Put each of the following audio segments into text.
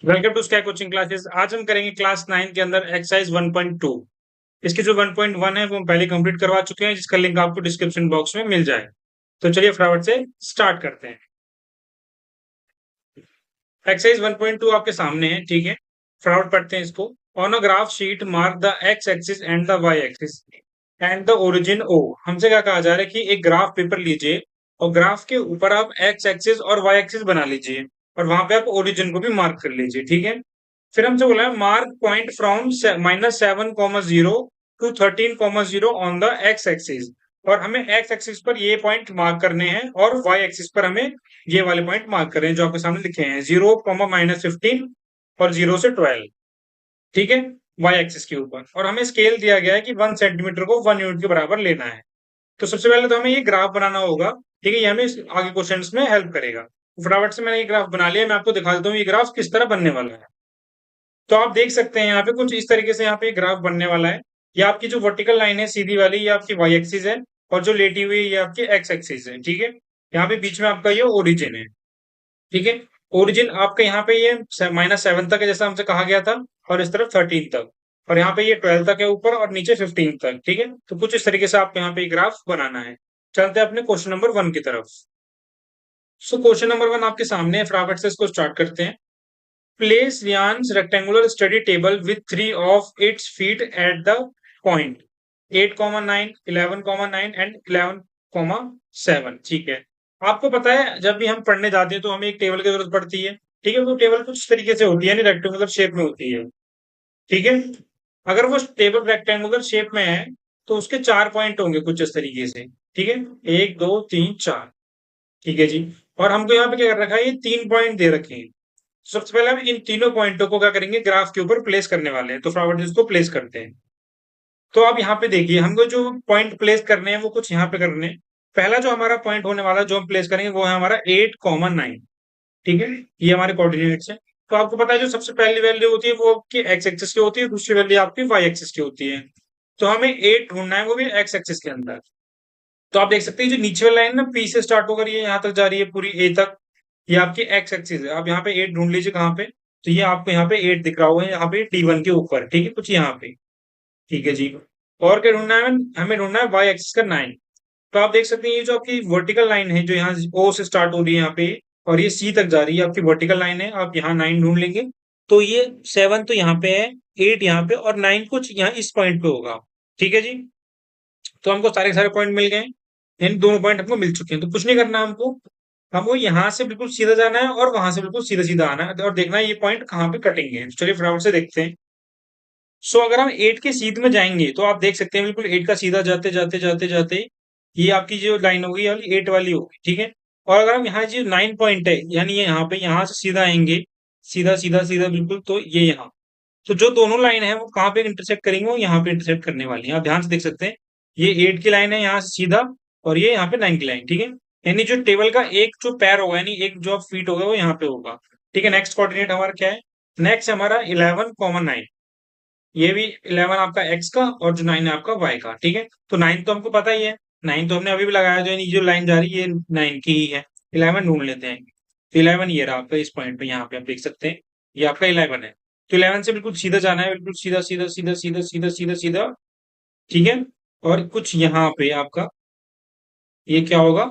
Welcome to sky coaching classes. आज हम करेंगे क्लास 9 के अंदर एक्सरसाइज 1.2। इसकी जो 1.1 है वो हम पहले कंप्लीट करवा चुके हैं, जिसका लिंक आपको डिस्क्रिप्शन बॉक्स में मिल जाए। तो चलिए फटाफट से स्टार्ट करते हैं। एक्सरसाइज 1.2 आपके सामने है, ठीक है। फटाफट पढ़ते हैं इसको। On a graph sheet mark the x axis and the y axis and the origin O. हमसे क्या कहा जा रहा है कि एक ग्राफ पेपर लीजिए और ग्राफ के ऊपर आप एक्स एक्सिस और वाई एक्सिस बना लीजिए और वहां पे आप ओरिजिन को भी मार्क कर लीजिए, ठीक है। फिर हमसे बोला है mark point from -7,0 to 13,0 on the x axis. और हमें एक्स एक्सिस पर ये पॉइंट मार्क करने हैं और वाई एक्सिस पर हमें ये वाले पॉइंट मार्क करें जो आपके सामने लिखे हैं, 0, -15 और 0 से 12, ठीक है। वाई एक्सिस के ऊपर और हमें स्केल दिया गया है कि 1 सेंटीमीटर को 1 यूनिट के बराबर लेना है। तो सबसे पहले तो हमें ये ग्राफ बनाना होगा, ठीक है। ये हमें आगे क्वेश्चंस में हेल्प करेगा। फटाफट से मैंने ये ग्राफ बना लिया, मैं आपको दिखा देता हूँ ये ग्राफ किस तरह बनने वाला है। तो आप देख सकते हैं यहाँ पे कुछ इस तरीके से यहाँ पे ग्राफ बनने वाला है। ये आपकी जो वर्टिकल लाइन है सीधी वाली, ये आपकी वाई एक्सिस है और जो लेटी हुई ये आपकी एक्स एक्सिस है, ठीक है। यहाँ पे बीच में आपका ये ओरिजिन है, ठीक है। ओरिजिन आपका यहाँ पे ये -7 तक है जैसा हमसे कहा गया था, और इस तरफ 13 तक, और यहाँ पे ये 12 तक है ऊपर और नीचे 15 तक, ठीक है। तो कुछ इस तरीके से आपको यहाँ पे ग्राफ बनाना है। चलते हैं अपने क्वेश्चन नंबर 1 की तरफ। सो क्वेश्चन नंबर 1 आपके सामने है, फटाफट से इसको स्टार्ट करते हैं। Place Ryan's rectangular study table with three of its feet at the point 8,9, 11,9 and 11,7। ठीक है। आपको पता है जब भी हम पढ़ने जाते हैं तो हमें एक टेबल की जरूरत पड़ती है, ठीक है। वो टेबल कुछ इस तरीके से होती है, यानी रेक्टेंगुलर शेप में होती है, ठीक है। अगर वो टेबल रेक्टेंगुलर शेप में है तो उसके 4 पॉइंट होंगे कुछ इस तरीके से, ठीक है। 1, 2, 3, 4, ठीक है जी। और हमको यहाँ पे क्या कर रखा है, ये 3 पॉइंट दे रखे हैं। सबसे पहले हम इन तीनों पॉइंटों को क्या करेंगे, ग्राफ के ऊपर प्लेस करने वाले हैं। तो फटाफट इसको प्लेस करते हैं। तो आप यहाँ पे देखिए हमको जो पॉइंट प्लेस करने हैं वो कुछ यहाँ पे करने हैं। पहला जो हमारा पॉइंट होने वाला है जो हम प्लेस करेंगे वो है हमारा 8,9, ठीक है। ये हमारे कोऑर्डिनेट्स है। तो आपको पता है जो सबसे पहली वैल्यू होती है वो आपकी एक्स एक्सिस की होती है, दूसरी वैल्यू आपकी वाई एक्सिस की होती है। तो हमें 8 ढूंढना है, वो भी एक्स एक्सिस के अंदर। तो आप देख सकते हैं जो नीचे वाली लाइन ना पी से स्टार्ट होकर ये यहाँ तक जा रही है पूरी ए तक, ये आपकी एक्स एक्सिस है। आप यहाँ पे 8 ढूंढ लीजिए कहाँ पे। तो ये आपको यहाँ पे 8 दिख रहा होगा, यहाँ पे D1 के ऊपर, ठीक है, कुछ यहाँ पे, ठीक है जी। और क्या ढूंढना है हमें ढूंढना है वाई एक्सिस का 9। तो आप देख सकते हैं ये जो आपकी वर्टिकल लाइन है जो यहाँ ओ से स्टार्ट हो रही है यहाँ पे और ये सी तक जा रही है, आपकी वर्टिकल लाइन है। आप यहाँ 9 ढूंढ लेंगे तो ये 7 तो यहाँ पे है, 8 यहाँ पे और 9 कुछ यहाँ इस पॉइंट पे होगा, ठीक है जी। तो हमको सारे सारे पॉइंट मिल गए, इन दोनों पॉइंट हमको मिल चुके हैं। तो कुछ नहीं करना हमको, हमको यहाँ से बिल्कुल सीधा जाना है और वहां से बिल्कुल सीधा सीधा आना है और देखना है ये पॉइंट कहाँ पे कटेंगे। तो चलिए फटाफट से देखते हैं। सो अगर हम 8 के सीध में जाएंगे तो आप देख सकते हैं बिल्कुल 8 का सीधा जाते जाते जाते जाते ये आपकी जो लाइन होगी ये वाली 8 वाली होगी, ठीक है। और अगर हम यहाँ जो 9 पॉइंट है यानी ये यहाँ पे यहाँ से सीधा आएंगे, सीधा सीधा सीधा बिल्कुल, तो ये यहाँ, तो जो दोनों लाइन है वो कहाँ पे इंटरसेक्ट करेंगे, वो यहाँ पे इंटरसेक्ट करने वाली है। आप ध्यान से देख सकते हैं ये 8 की लाइन है यहाँ से सीधा और ये यहाँ पे 9 की लाइन, ठीक है। यानी जो टेबल का एक जो पैर होगा यानी एक जो फीट होगा वो यहाँ पे होगा, ठीक है। नेक्स्ट कोऑर्डिनेट हमारा क्या है, नेक्स्ट हमारा 11,9। ये भी 11 आपका एक्स का और जो 9 है आपका वाई का, ठीक है। तो 9 तो हमको पता ही है, 9 तो हमने अभी भी लगाया, जो जो लाइन जा रही है ये 9 की ही है। 11 ढूंढ लेते हैं। तो 11 ये रहा आपका इस पॉइंट पे, यहाँ पे आप देख सकते हैं ये आपका 11 है। तो 11 से बिल्कुल सीधा जाना है, बिल्कुल सीधा सीधा सीधा सीधा सीधा सीधा सीधा, ठीक है। और कुछ यहाँ पे आपका ये क्या होगा,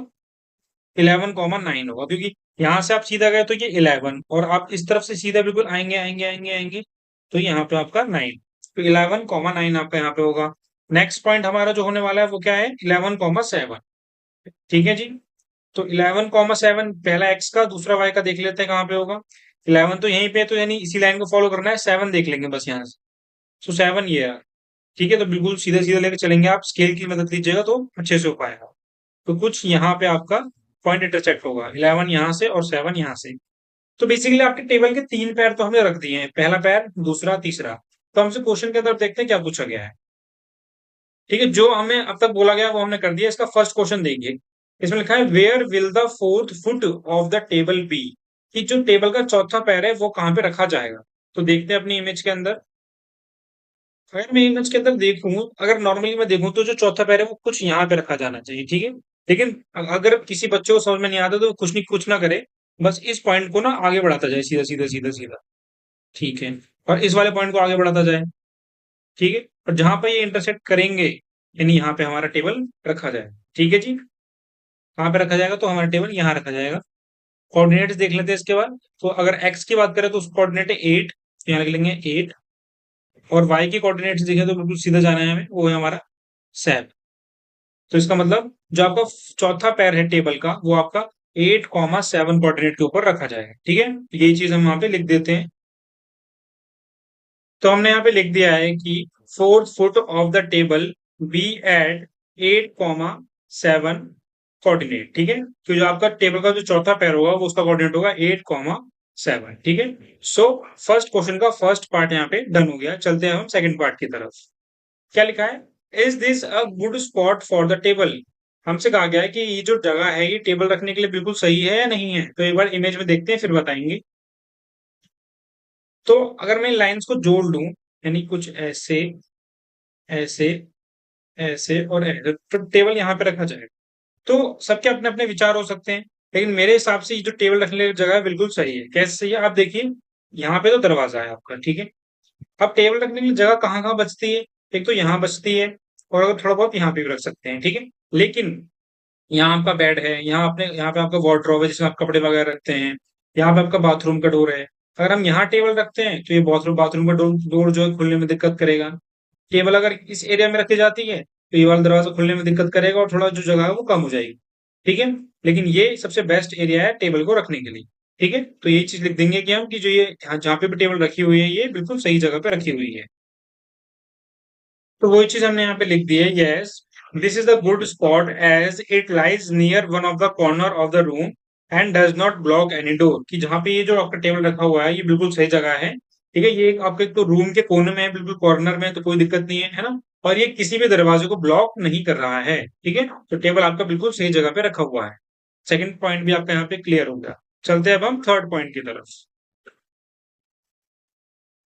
11,9 होगा, क्योंकि यहाँ से आप सीधा गए तो ये 11 और आप इस तरफ से सीधा बिल्कुल आएंगे आएंगे आएंगे आएंगे तो यहाँ पे आपका 9। तो 11,9 आपका यहाँ पे होगा। नेक्स्ट पॉइंट हमारा जो होने वाला है वो क्या है, 11,7, ठीक है जी। तो 11,7 पहला एक्स का, दूसरा वाई का देख लेते हैं कहाँ पे होगा। 11 तो यहीं पे है, तो यानी इसी लाइन को फॉलो करना है, 7 देख लेंगे बस यहाँ से। तो 7 ये है, ठीक है। तो बिल्कुल सीधा सीधा लेकर चलेंगे, आप स्केल की मदद लीजिएगा तो अच्छे से हो पाएगा। तो कुछ यहाँ पे आपका पॉइंट इंटरसेक्ट होगा, 11 यहाँ से और 7 यहाँ से। तो बेसिकली आपके टेबल के 3 पैर तो हमने रख दिए हैं, पहला पैर, दूसरा, तीसरा। तो हमसे क्वेश्चन के अंदर देखते हैं क्या पूछा गया है, ठीक है। जो हमें अब तक बोला गया वो हमने कर दिया। इसका फर्स्ट क्वेश्चन देखिए, इसमें लिखा है where will the fourth foot of the table be, कि जो टेबल का चौथा पैर है वो कहाँ पे रखा जाएगा। तो देखते हैं अपनी इमेज के अंदर। अगर मैं इमेज के अंदर देखूं, अगर नॉर्मली मैं देखूं तो जो चौथा पैर है वो कुछ यहाँ पे रखा जाना चाहिए, ठीक है। लेकिन अगर किसी बच्चे को समझ में नहीं आता तो कुछ नहीं, कुछ ना करे, बस इस पॉइंट को ना आगे बढ़ाता जाए सीधा सीधा सीधा सीधा। ठीक है, और इस वाले पॉइंट को आगे बढ़ाता जाए, ठीक है, और जहां पर ये इंटरसेक्ट करेंगे यानी यहाँ पे हमारा टेबल रखा जाए, ठीक है जी। कहाँ पे रखा जाएगा? तो हमारा टेबल यहाँ रखा जाएगा। कोऑर्डिनेट्स देख लेते हैं इसके बाद। तो अगर एक्स की बात करें तो उसका कोऑर्डिनेट है 8, तो यहाँ लिख लेंगे 8। और वाई की कोऑर्डिनेट्स देखें तो बिल्कुल सीधा जाना है हमें, वो है हमारा 7। तो इसका मतलब जो आपका चौथा पैर है टेबल का, वो आपका 8,7 कोऑर्डिनेट के ऊपर रखा जाएगा, ठीक है। तो यही चीज हम वहां पे लिख देते हैं। तो हमने यहाँ पे लिख दिया है कि fourth foot of the table be at 8,7 coordinate, ठीक है। तो जो आपका टेबल का जो चौथा पैर होगा वो उसका कोऑर्डिनेट होगा 8,7, ठीक है। सो फर्स्ट क्वेश्चन का फर्स्ट पार्ट यहाँ पे डन हो गया। चलते हैं हम सेकंड पार्ट की तरफ। क्या लिखा है? Is this a good spot for the table? हमसे कहा गया है कि ये जो जगह है ये टेबल रखने के लिए बिल्कुल सही है या नहीं है। तो एक बार इमेज में देखते हैं फिर बताएंगे। तो अगर मैं लाइंस को जोड़ लूं, यानी कुछ ऐसे, ऐसे, ऐसे और ऐसे, तो टेबल यहाँ पे रखा जाएगा। तो सबके अपने अपने विचार हो सकते हैं, लेकिन मेरे हिसाब से ये जो टेबल रखने की जगह है बिल्कुल सही है। कैसे सही है? आप देखिए, यहाँ पे तो दरवाजा है आपका, ठीक है। अब टेबल रखने की जगह कहाँ कहाँ बचती है? एक तो यहाँ बचती है, और अगर थोड़ा बहुत यहाँ पे भी रख सकते हैं, ठीक है। लेकिन यहाँ आपका बेड है, यहाँ पे आपका वार्डरोब है जिसमें आप कपड़े वगैरह रखते हैं, यहाँ पे आपका बाथरूम का डोर है। अगर हम यहाँ टेबल रखते हैं तो ये बाथरूम बाथरूम का डोर डोर जो है खुलने में दिक्कत करेगा। टेबल अगर इस एरिया में रखी जाती है तो ये वाला दरवाजा खुलने में दिक्कत करेगा और थोड़ा जो जगह है वो कम हो जाएगी, ठीक है। लेकिन ये सबसे बेस्ट एरिया है टेबल को रखने के लिए, ठीक है। तो यही चीज लिख देंगे कि हम कि जो ये जहाँ पे भी टेबल रखी हुई है ये बिल्कुल सही जगह पे रखी हुई है। तो वही चीज हमने यहाँ पे लिख दी है। Yes, this is the good spot as it lies near one of the corner of the room and does not block any door. कि जहाँ पे ये जो आपका टेबल रखा हुआ है ये बिल्कुल सही जगह है, ठीक है। ये आपके तो रूम के कोने में है, बिल्कुल कॉर्नर में है, तो कोई दिक्कत नहीं है, है ना। और ये किसी भी दरवाजे को ब्लॉक नहीं कर रहा है, ठीक है। तो टेबल आपका बिल्कुल सही जगह पे रखा हुआ है। सेकंड पॉइंट भी आपका यहाँ पे क्लियर हो गया। चलते हैं अब हम थर्ड पॉइंट की तरफ।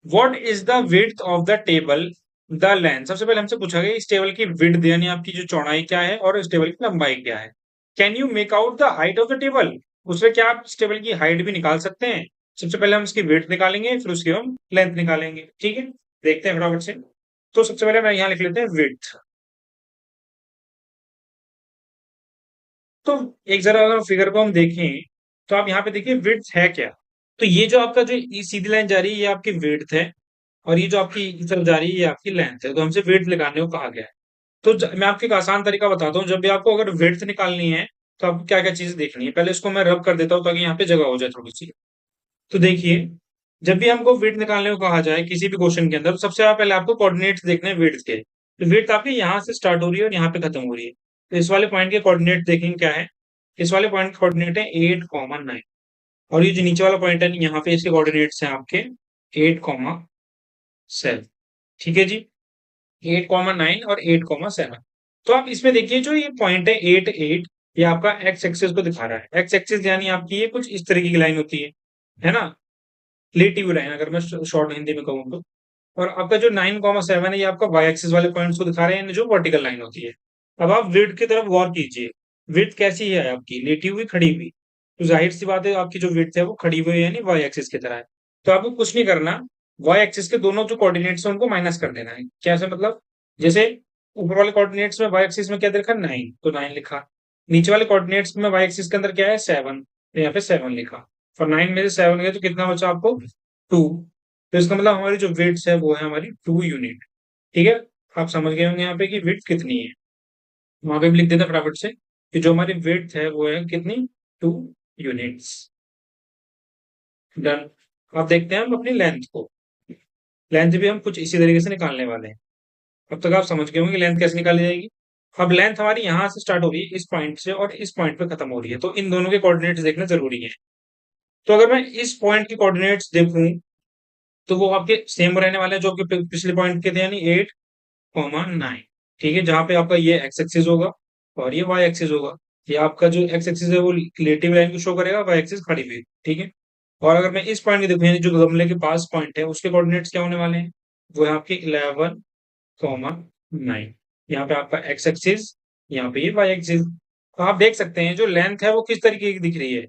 What is the width of the table? The length. सबसे पहले हमसे पूछा गया इस टेबल की विड्थ यानी आपकी जो चौड़ाई क्या है और इस टेबल की लंबाई क्या है। Can you make out the height of the table? उससे क्या आप इस टेबल की हाइट भी निकाल सकते हैं? सबसे पहले हम इसकी विड्थ निकालेंगे, फिर उसकी हम लेंथ निकालेंगे, ठीक है। देखते हैं फटाफट से। तो सबसे पहले मैं यहाँ लिख लेते हैं विड्थ। तो एक जरा अगर फिगर को हम देखें तो आप यहाँ पे देखिए विड्थ है क्या। तो ये जो आपका जो ये सीधी लाइन जा रही है ये आपकी विड्थ है, और ये जो आपकी इस तरफ जा रही है ये आपकी लेंथ है। तो हमसे विड्थ निकालने को कहा गया है। तो मैं आपको एक आसान तरीका बताता हूँ। जब भी आपको अगर विड्थ निकालनी है तो आपको क्या क्या चीजें देखनी है। पहले इसको मैं रब कर देता हूँ ताकि यहाँ पे जगह हो जाए थोड़ी सी। तो देखिए, जब भी हमको विड्थ निकालने को कहा जाए किसी भी क्वेश्चन के अंदर, तो सबसे पहले आपको कोऑर्डिनेट्स देखने हैं विड्थ के। तो विड्थ आपकी यहाँ से स्टार्ट हो रही है और यहाँ पे खत्म हो रही है। तो इस वाले पॉइंट के कोऑर्डिनेट देखेंगे क्या है। इस वाले पॉइंट के कोऑर्डिनेट है 8,9। और ये जो नीचे वाला पॉइंट है यहाँ पे इसके कोऑर्डिनेट्स हैं आपके 8,7, ठीक है जी। 8,9 और 8,7। तो आप इसमें देखिए जो ये पॉइंट है 8 8, ये आपका एक्स एक्सिस को दिखा रहा है। एक्स एक्सिस यानी आपकी ये कुछ इस तरीके की लाइन होती है ना, रिलेटिव लाइन अगर मैं शॉर्ट हिंदी में कहूँ तो। और आपका जो 9,7 है ये आपका वाई एक्सिस वाले पॉइंट्स को दिखा रहे हैं जो वर्टिकल लाइन होती है। अब आप विड्थ की तरफ गौर कीजिए। विड्थ कैसी है आपकी? लेटी हुई, खड़ी हुई। तो जाहिर सी बात है आपकी जो विड्थ है वो खड़ी हुई है यानी वाई एक्सिस की तरह है। तो आपको कुछ नहीं करना, वाई एक्सिस के दोनों जो कोऑर्डिनेट्स हैं उनको माइनस कर देना है। कैसे मतलब? जैसे ऊपर वाले कोऑर्डिनेट्स में वाई एक्सिस में क्या दे रखा? 9, तो 9 लिखा। नीचे वाले कोऑर्डिनेट्स में वाई एक्सिस के अंदर क्या है? 7, तो यहाँ पे 7 लिखा। और 9 में से 7 गए तो कितना बचा आपको? 2। तो इसका मतलब हमारी जो विड्थ है वो है हमारी 2 यूनिट, ठीक है। आप समझ गए होंगे यहाँ पे कि विड्थ कितनी है। वहां पे भी लिख देते हैं फटाफट से कि जो हमारी विड्थ है वो है कितनी? 2 यूनिट्स। डन। अब देखते हैं हम अपनी लेंथ को। लेंथ भी हम कुछ इसी तरीके से निकालने वाले हैं। अब तक आप समझ गए होंगे लेंथ कैसे निकाली जाएगी। अब लेंथ हमारी यहाँ से स्टार्ट हो रही है इस पॉइंट से और इस पॉइंट पे खत्म हो रही है, तो इन दोनों के कोऑर्डिनेट्स देखना जरूरी है। तो अगर मैं इस पॉइंट के कोऑर्डिनेट्स देखूं तो वो आपके सेम रहने वाले हैं जो आपके पिछले पॉइंट के थे, यानी 8,9, ठीक है। जहां पे आपका ये एक्स एक्सिस होगा और ये वाई एक्सिस होगा। ये आपका जो एक्स एक्सिस है वो रिलेटिव लाइन को शो करेगा, वाई एक्सिस खड़ी हुई, ठीक है। और अगर मैं इस पॉइंट की देखूं यानी जो गमले के पास पॉइंट है उसके कोऑर्डिनेट्स क्या होने वाले हैं? वो है आपके 11,9। यहाँ पे आपका एक्स एक्सिस, यहाँ पे ये वाई एक्सिस। तो आप देख सकते हैं जो लेंथ है वो किस तरीके की दिख रही है।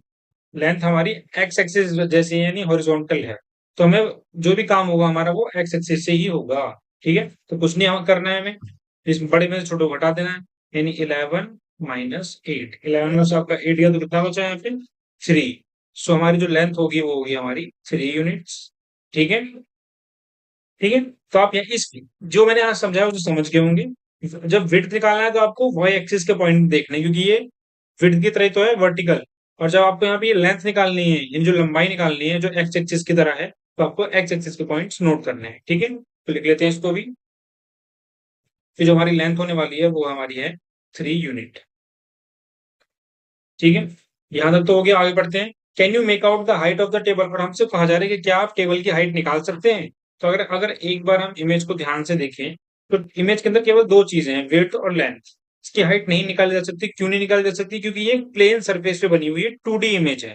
लेंथ हमारी एक्स एक्सिस जैसी है यानी हॉरिजॉन्टल है। तो हमें जो भी काम होगा हमारा वो एक्स एक्सिस से ही होगा। ठीक है, तो कुछ नहीं हमें करना है, हमें इस बड़े में से छोटे को घटा देना है, यानी 11 - 8, 11 में से आपका 8 गया तो कितना बचा है फिर 3। सो हमारी जो लेंथ होगी वो होगी हमारी 3 यूनिट्स। ठीक है, ठीक है। तो आप यहाँ इस जो मैंने यहाँ समझाया उसे समझ गए होंगे। जब विड्थ निकालना है तो आपको वाई एक्सिस के पॉइंट देखने हैं, क्योंकि ये विड्थ की तरह ही तो है वर्टिकल। और जब आपको यहाँ पे ये लेंथ निकालनी है, यानी जो लंबाई निकालनी है जो एक्स एक्सिस की तरह है, तो आपको एक्स एक्सिस के पॉइंट्स नोट करने हैं। ठीक है, तो लिख लेते हैं इसको भी। फिर जो हमारी लेंथ होने वाली है वो हमारी है 3 यूनिट। ठीक है, यहां तक तो हो गया, आगे बढ़ते हैं। Can you make out the height of the table, पर हमसे कहा जा रहा है कि क्या आप टेबल की हाइट निकाल सकते हैं। तो अगर अगर एक बार हम इमेज को ध्यान से देखें तो इमेज के अंदर केवल दो चीजें हैं, विड्थ और लेंथ। इसकी हाइट नहीं निकाली जा सकती, क्यों नहीं निकाली जा सकती, क्योंकि ये प्लेन सरफेस पे बनी हुई है, 2D इमेज है,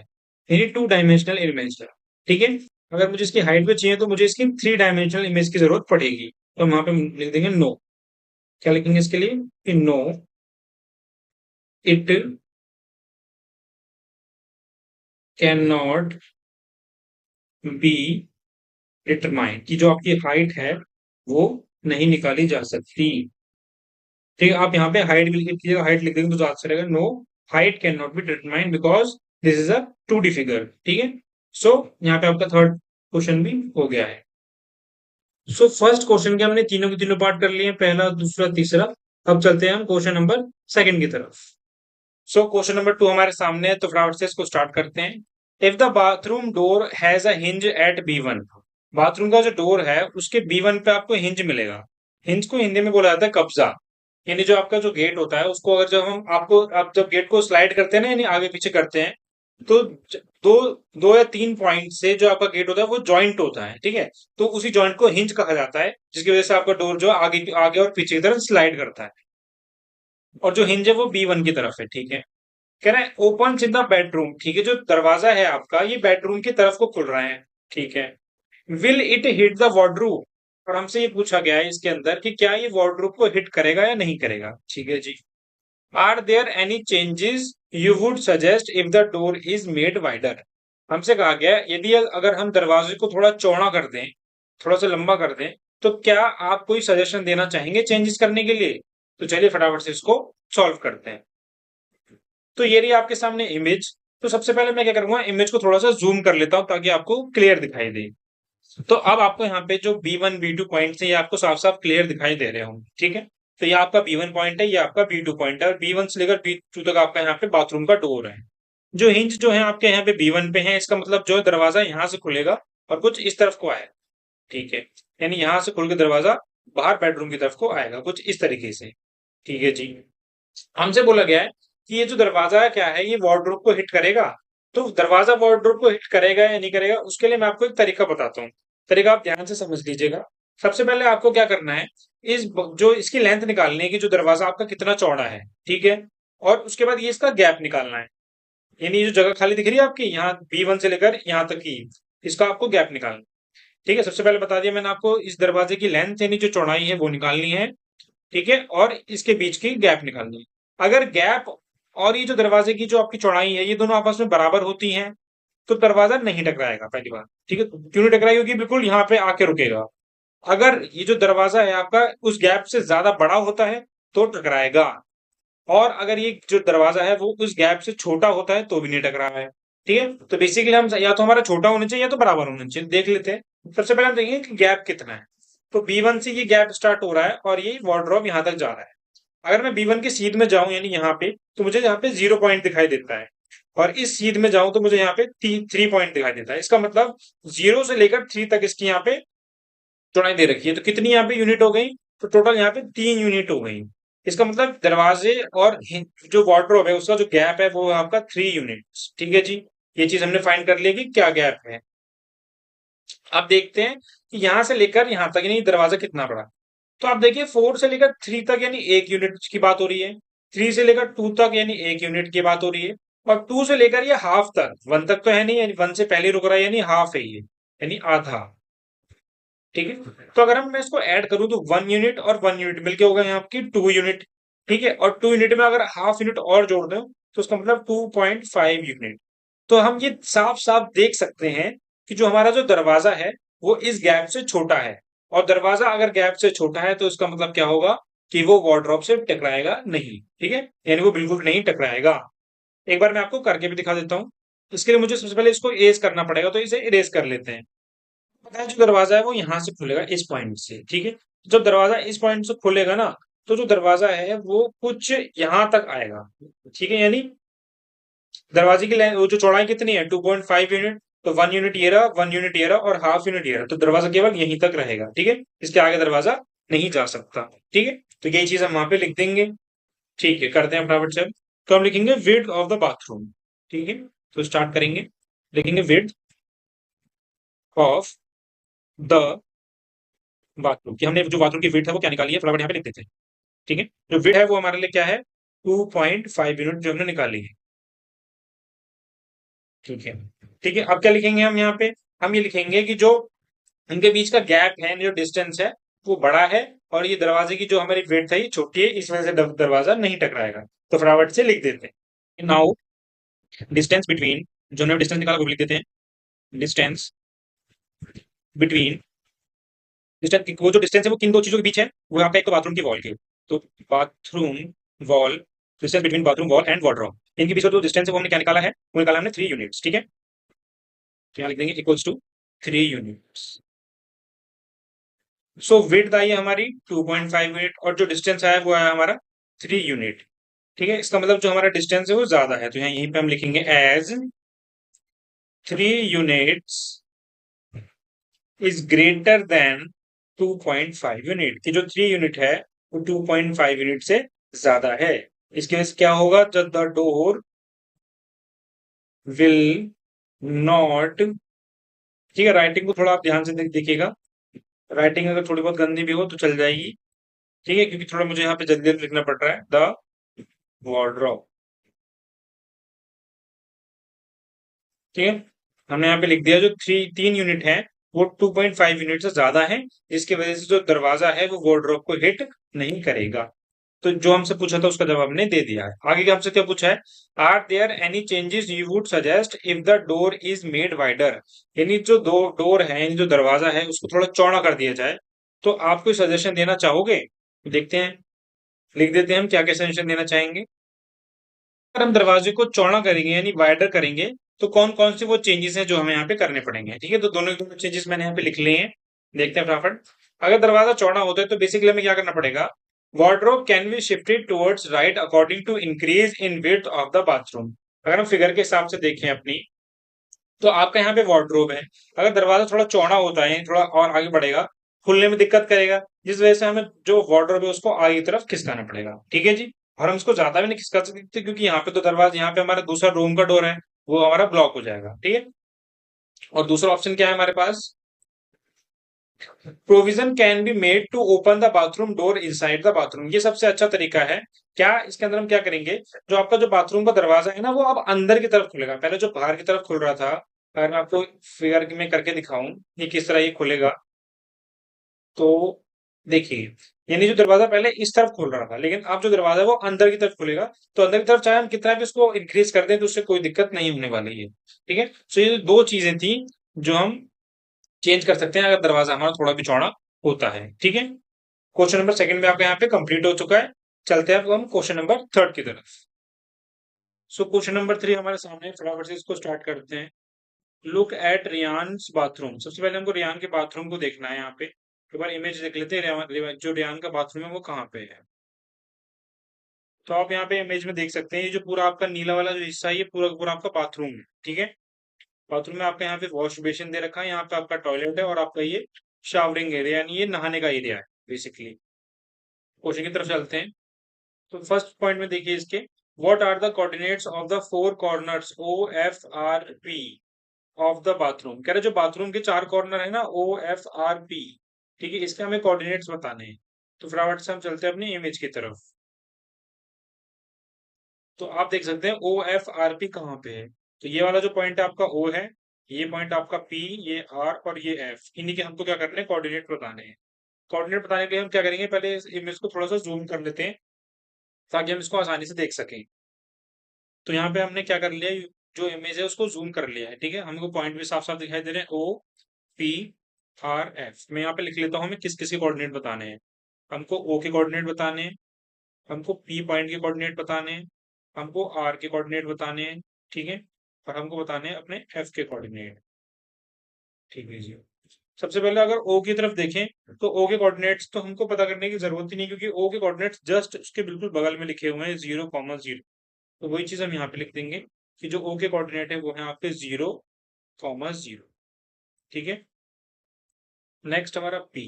यानी 2 डायमेंशनल इमेज है। ठीक है, अगर मुझे इसकी हाइट भी चाहिए तो मुझे इसकी 3 डायमेंशनल इमेज की जरूरत पड़ेगी। तो हम वहां पे लिख देंगे नो। क्या लिखेंगे इसके लिए कि no it can not be determine, कि जो आपकी हाइट है वो नहीं निकाली जा सकती। ठीक है, आप यहाँ पे हाइट भी लिख लीजिएगा, हाइट लिख देंगे तो ज्यादा अच्छा रहेगा। No height can not be determine because this is a 2D figure. ठीक है, सो यहाँ पे आपका थर्ड क्वेश्चन भी हो गया है। सो फर्स्ट क्वेश्चन के हमने तीनों के तीनों पार्ट कर लिए हैं, पहला दूसरा तीसरा। अब चलते हैं हम क्वेश्चन नंबर सेकंड की तरफ। सो क्वेश्चन नंबर 2 हमारे सामने है, तो फटाफट से इसको स्टार्ट करते हैं। If the bathroom door has a hinge at B1, bathroom का जो डोर है उसके B1 पे आपको हिंज मिलेगा। हिंज को हिंदी में बोला जाता है कब्जा, यानी जो आपका जो गेट होता है उसको अगर जब हम आपको आप जब गेट को स्लाइड करते हैं ना, यानी आगे पीछे करते हैं, तो दो दो या तीन पॉइंट से जो आपका गेट होता है वो जॉइंट होता है। ठीक है, तो उसी जॉइंट को हिंज कहा जाता है, जिसकी वजह से आपका डोर जो आगे आगे और पीछे की तरफ स्लाइड करता है। और जो हिंज है वो B1 की तरफ है। ठीक है, कह रहे हैं ओपन इन द बेडरूम, ठीक है, जो दरवाजा है आपका ये बेडरूम की तरफ को खुल रहा है। ठीक है, will it hit the wardroom, और हमसे ये पूछा गया है इसके अंदर कि क्या ये वार्डरूम को हिट करेगा या नहीं करेगा। ठीक है जी, are there any changes you would suggest if the door is made wider, हमसे कहा गया है यदि अगर हम दरवाजे को थोड़ा चौड़ा कर दें, थोड़ा सा लंबा कर दें, तो क्या आप कोई सजेशन देना चाहेंगे चेंजेस करने के लिए। तो चलिए फटाफट से इसको सॉल्व करते हैं। तो ये रही आपके सामने इमेज। तो सबसे पहले मैं क्या करूंगा, इमेज को थोड़ा सा जूम कर लेता हूं ताकि आपको क्लियर दिखाई दे। तो अब आपको यहाँ पे जो B1 B2 पॉइंट है ये आपको साफ साफ क्लियर दिखाई दे रहे होंगे। ठीक है, तो ये आपका B1 पॉइंट है, ये आपका B2 पॉइंट है, और B1 से लेकर B2 तक आपका यहाँ पे बाथरूम का डोर है। जो हिंज जो है आपके यहाँ पे B1 पे है, इसका मतलब जो है दरवाजा यहाँ से खुलेगा और कुछ इस तरफ को आएगा। ठीक है, यानी यहाँ से खुल के दरवाजा बाहर बेडरूम की तरफ को आएगा कुछ इस तरीके से। ठीक है जी, हमसे बोला गया है कि ये जो दरवाजा है क्या है, ये वार्डरोब को हिट करेगा। तो दरवाजा वार्डरोब को हिट करेगा या नहीं करेगा, उसके लिए मैं आपको एक तरीका बताता हूँ। तरीका आप ध्यान से समझ लीजिएगा। सबसे पहले आपको क्या करना है, जो इसकी लेंथ निकालनी है कि जो दरवाजा आपका कितना चौड़ा है। ठीक है, और उसके बाद ये इसका गैप निकालना है, यानी ये जो जगह खाली दिख रही है आपकी यहाँ B1 से लेकर यहाँ तक की, इसका आपको गैप निकालना है। ठीक है, सबसे पहले बता दिया मैंने आपको, इस दरवाजे की लेंथ यानी जो चौड़ाई है वो निकालनी है। ठीक है, और इसके बीच की गैप निकालनी है। अगर गैप और ये जो दरवाजे की जो आपकी चौड़ाई है ये दोनों आपस में बराबर होती हैं, तो दरवाजा नहीं टकराएगा पहली बार। ठीक है, क्यों नहीं टकराएगा, क्योंकि बिल्कुल यहाँ पे आके रुकेगा। अगर ये जो दरवाजा है आपका उस गैप से ज्यादा बड़ा होता है तो टकराएगा, और अगर ये जो दरवाजा है वो उस गैप से छोटा होता है तो भी नहीं टकरा है। ठीक है, तो बेसिकली हम या तो हमारा छोटा होना चाहिए या तो बराबर होना चाहिए, देख लेते हैं। सबसे पहले हम देखेंगे कि गैप कितना है। तो B1 से ये गैप स्टार्ट हो रहा है और ये वार्डरोब यहाँ तक जा रहा है। अगर मैं B1 की सीध में जाऊं यानी यहाँ पे, तो मुझे यहाँ पे 0 पॉइंट दिखाई देता है, और इस सीध में जाऊं तो मुझे यहाँ पे 3 पॉइंट दिखाई देता है। इसका मतलब 0 से लेकर 3 तक इसकी यहाँ पे चौड़ाई दे रखी है। तो कितनी यहाँ पे यूनिट हो गई, तो टोटल यहाँ पे 3 यूनिट हो गई। इसका मतलब दरवाजे और जो वार्डरोब है उसका जो गैप है वो है आपका 3 यूनिट। ठीक है जी, ये चीज हमने फाइंड कर लिया कि क्या गैप है। अब देखते हैं कि यहाँ से लेकर यहाँ तक यानी दरवाजा कितना बड़ा। तो आप देखिए 4 से लेकर 3 तक यानी 1 यूनिट की बात हो रही है, 3 से लेकर 2 तक यानी 1 यूनिट की बात हो रही है, और 2 से लेकर ये हाफ तक, 1 तक तो है नहीं, यानी 1 से पहले रुक रहा है, यानी हाफ है ये, यानी आधा। ठीक है, तो अगर हम मैं इसको ऐड करूं तो 1 यूनिट और 1 यूनिट मिलके होगा यहाँ आपकी 2 यूनिट। ठीक है, और 2 यूनिट में अगर हाफ यूनिट और जोड़ दें तो उसका मतलब 2.5 यूनिट। तो हम ये साफ साफ देख सकते हैं कि जो हमारा जो दरवाजा है वो इस गैप से छोटा है, और दरवाजा अगर गैप से छोटा है तो इसका मतलब क्या होगा कि वो वार्डरोब से टकराएगा नहीं। ठीक है, यानी वो बिल्कुल नहीं टकराएगा। एक बार मैं आपको करके भी दिखा देता हूँ। इसके लिए मुझे सबसे पहले इसको इरेज करना पड़ेगा, तो इसे इरेज कर लेते हैं। पता है जो दरवाजा है वो यहाँ से खुलेगा इस पॉइंट से। ठीक है, जब दरवाजा इस पॉइंट से खुलेगा ना, तो जो दरवाजा है वो कुछ यहाँ तक आएगा। ठीक है, यानी दरवाजे की वो जो चौड़ाई कितनी है 2.5 यूनिट, तो 1 यूनिट ये रहा, 1 यूनिट ये रहा और हाफ यूनिट ये रहा, तो दरवाजा केवल यहीं तक रहेगा। ठीक है, इसके आगे दरवाजा नहीं जा सकता। ठीक है, तो यही चीज हम वहां पे लिख देंगे। ठीक है, करते हैं फटाफट से। तो हम लिखेंगे विड्थ ऑफ द बाथरूम। ठीक है, तो स्टार्ट करेंगे, लिखेंगे विड्थ ऑफ द बाथरूम, कि हमने जो बाथरूम की विड्थ है वो क्या निकाली है, फटाफट यहाँ पे लिख देते हैं। ठीक है, जो विड्थ है वो हमारे लिए क्या है, 2.5 यूनिट जो हमने निकाली है। ठीक है, ठीक है, अब क्या लिखेंगे हम यहाँ पे, हम ये लिखेंगे कि जो इनके बीच का गैप है, जो डिस्टेंस है वो बड़ा है, और ये दरवाजे की जो हमारी विड्थ है ये छोटी है, इस वजह से दरवाजा नहीं टकराएगा। तो फटाफट से लिख देते हैं। नाउ डिस्टेंस बिटवीन, जो हमने डिस्टेंस निकाला वो भी लिख देते हैं। डिस्टेंस बिटवीन, डिस्टेंस वो जो डिस्टेंस है वो किन दो चीजों के बीच है, वो आपका एक तो बाथरूम की वॉल के, तो bathroom wall, distance between bathroom wall and wardrobe, इनके बीच का जो डिस्टेंस है वो हमने क्या निकाला है, वो निकाला हमने 3 यूनिट्स। ठीक है, तो यहाँ लिख देंगे equals to 3 units. So width आई है हमारी 2.5 यूनिट, और जो डिस्टेंस आया वो आया हमारा 3 यूनिट। ठीक है, इसका मतलब जो हमारा डिस्टेंस है वो ज्यादा है, तो यहाँ यहीं पे हम लिखेंगे as 3 units is greater than 2.5 unit, की जो 3 यूनिट है वो 2.5 यूनिट से ज्यादा है। इसके वजह से क्या होगा, जब द डोर विल नॉट, ठीक है, राइटिंग को थोड़ा आप ध्यान से देखिएगा, राइटिंग अगर थोड़ी बहुत गंदी भी हो तो चल जाएगी। ठीक है, क्योंकि थोड़ा मुझे यहाँ पे जल्दी जल्दी लिखना पड़ रहा है। द वार्डरोब, ठीक है, हमने यहाँ पे लिख दिया जो 3 यूनिट है वो 2.5 यूनिट से ज्यादा है, जिसकी वजह से जो दरवाजा है वो वार्डरोब को हिट नहीं करेगा। तो जो हमसे पूछा था उसका जवाब हमने दे दिया है। आगे का हमसे क्या पूछा है, are there any changes you would suggest if the door is made wider, यानी जो दो डोर है, यानी जो दरवाजा है उसको थोड़ा चौड़ा कर दिया जाए, तो आप कोई सजेशन देना चाहोगे। देखते हैं, लिख देते हैं हम क्या क्या सजेशन देना चाहेंगे। अगर हम दरवाजे को चौड़ा करेंगे यानी वाइडर करेंगे, तो कौन कौन से वो चेंजेस हैं जो हमें यहाँ पे करने पड़ेंगे। ठीक है, तो दोनों दोनों चेंजेस मैंने यहाँ पे लिख लिए हैं। देखते हैं फटाफट। अगर दरवाजा चौड़ा होता है तो बेसिकली हमें क्या करना पड़ेगा, wardrobe can be shifted towards right according to increase in width of the bathroom. अगर हम फिगर के हिसाब से देखें अपनी, तो आपका यहाँ पे वार्डरोब है, अगर दरवाजा थोड़ा चौड़ा होता है, थोड़ा और आगे बढ़ेगा, खुलने में दिक्कत करेगा, जिस वजह से हमें जो वार्डरोब है उसको आगे की तरफ खिसकाना पड़ेगा। ठीक है जी, और हम इसको ज्यादा भी नहीं खिसका सकते क्योंकि यहाँ पे तो दरवाजा, यहाँ पे हमारा दूसरा रूम का डोर है वो हमारा ब्लॉक हो जाएगा। ठीक है, और दूसरा ऑप्शन क्या है हमारे पास, provision can be made to open the bathroom door inside the bathroom, ये सबसे अच्छा तरीका है। क्या इसके अंदर हम क्या करेंगे, जो आपका जो बाथरूम का दरवाजा है ना वो अब अंदर की तरफ खुलेगा, पहले जो बाहर की तरफ खुल रहा था, अगर मैं आपको फिगर में करके दिखाऊं ये किस तरह ये खुलेगा, तो देखिए, यानी जो दरवाजा पहले इस तरफ खुल रहा था, लेकिन अब जो दरवाजा है वो अंदर की तरफ खुलेगा, तो अंदर की तरफ चाहे हम कितना भी इसको इंक्रीज कर दें तो उससे कोई दिक्कत नहीं होने वाली है। ठीक है, तो ये दो चीजें थी जो हम चेंज कर सकते हैं अगर दरवाजा हमारा थोड़ा भी चौड़ा होता है। ठीक है, क्वेश्चन नंबर सेकंड में आपका यहाँ पे कंप्लीट हो चुका है। चलते हैं अब हम क्वेश्चन नंबर थर्ड की तरफ। सो क्वेश्चन नंबर 3 हमारे सामने है, फटाफट से इसको स्टार्ट करते हैं। लुक एट रियान्स बाथरूम, सबसे पहले हमको रियान के बाथरूम को देखना है। यहाँ पे एक बार इमेज देख लेते हैं, जो रियान का बाथरूम है वो कहाँ पे है। तो आप यहाँ पे इमेज में देख सकते हैं, ये जो पूरा आपका नीला वाला जो हिस्सा है ये पूरा का पूरा आपका बाथरूम है। ठीक है, बाथरूम में आपका यहाँ पे वॉश बेसिन दे रखा है, यहाँ पे आपका टॉयलेट है, और आपका ये शावरिंग एरिया यानी ये नहाने का एरिया है बेसिकली। क्वेश्चन की तरफ चलते हैं। तो फर्स्ट पॉइंट में देखिए इसके, what are the coordinates of the four corners O F R P of the bathroom, कह रहे जो बाथरूम के चार कॉर्नर है ना ओ एफ आर पी, ठीक है, इसके हमें कोऑर्डिनेट्स बताने हैं। तो फटाफट से हम चलते हैं अपनी इमेज की तरफ। तो आप देख सकते हैं ओ एफ आर पी कहाँ पे है, तो ये वाला जो पॉइंट है आपका ओ है, ये पॉइंट आपका पी, ये आर और ये एफ, इन्हीं के हमको क्या करने हैं, कोऑर्डिनेट बताने हैं। कोऑर्डिनेट बताने के लिए हम क्या करेंगे, पहले इस इमेज को थोड़ा सा जूम कर लेते हैं ताकि हम इसको आसानी से देख सकें। तो यहाँ पे हमने क्या कर लिया, जो इमेज है उसको जूम कर लिया है, ठीक है। हमको पॉइंट भी साफ साफ दिखाई दे रहे हैं, ओ पी आर एफ। मैं यहाँ पे लिख लेता हूँ हमें किस किस के कोऑर्डिनेट बताने हैं। हमको ओ के कोऑर्डिनेट बताने हैं, हमको पी पॉइंट के कोऑर्डिनेट बताने हैं, हमको आर के कोऑर्डिनेट बताने हैं, ठीक है, और हमको बताने हैं अपने एफ के कोऑर्डिनेट, ठीक है जी। सबसे पहले अगर ओ की तरफ देखें तो ओ के कोऑर्डिनेट्स तो हमको पता करने की जरूरत ही नहीं, क्योंकि ओ के कोऑर्डिनेट्स जस्ट उसके बिल्कुल बगल में लिखे हुए हैं, 0,0। तो वही चीज हम यहाँ पे लिख देंगे कि जो ओ के कोऑर्डिनेट है वो है आपके 0,0, ठीक है। नेक्स्ट हमारा पी।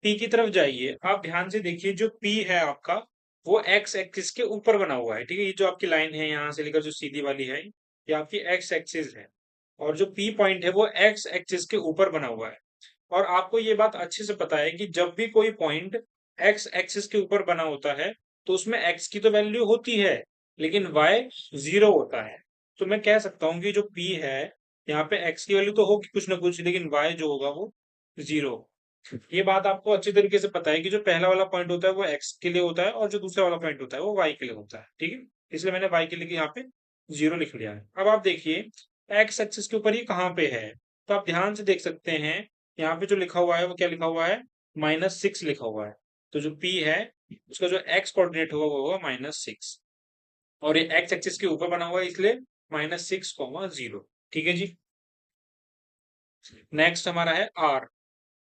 पी की तरफ जाइए, आप ध्यान से देखिए जो पी है आपका वो एक्स एक्सिस के ऊपर बना हुआ है, ठीक है। ये जो आपकी लाइन है यहाँ से लेकर जो सीधी वाली है ये आपकी एक्स एक्सिस है, और जो पी पॉइंट है वो एक्स एक्सिस के ऊपर बना हुआ है। और आपको ये बात अच्छे से पता है कि जब भी कोई पॉइंट एक्स एक्सिस के ऊपर बना होता है तो उसमें एक्स की तो वैल्यू होती है लेकिन वाई 0 होता है। तो मैं कह सकता हूँ कि जो पी है यहाँ पे एक्स की वैल्यू तो होगी कुछ ना कुछ, लेकिन वाई जो होगा वो 0। ये बात आपको अच्छी तरीके से पता है कि जो पहला वाला पॉइंट होता है वो एक्स के लिए होता है और जो दूसरा वाला पॉइंट होता है वो वाई के लिए होता है, ठीक है। इसलिए मैंने वाई के लिए यहाँ पे 0 लिख लिया है। अब आप देखिए एक्स एक्सिस के ऊपर ये कहाँ पे है, तो आप ध्यान से देख सकते हैं यहाँ पे जो लिखा हुआ है वो क्या लिखा हुआ है, -6 लिखा हुआ है। तो जो पी है उसका जो एक्स कोऑर्डिनेट होगा वो होगा -6, और ये एक्स एक्सिस के ऊपर बना हुआ है इसलिए -6,0, ठीक है जी। नेक्स्ट हमारा है आर।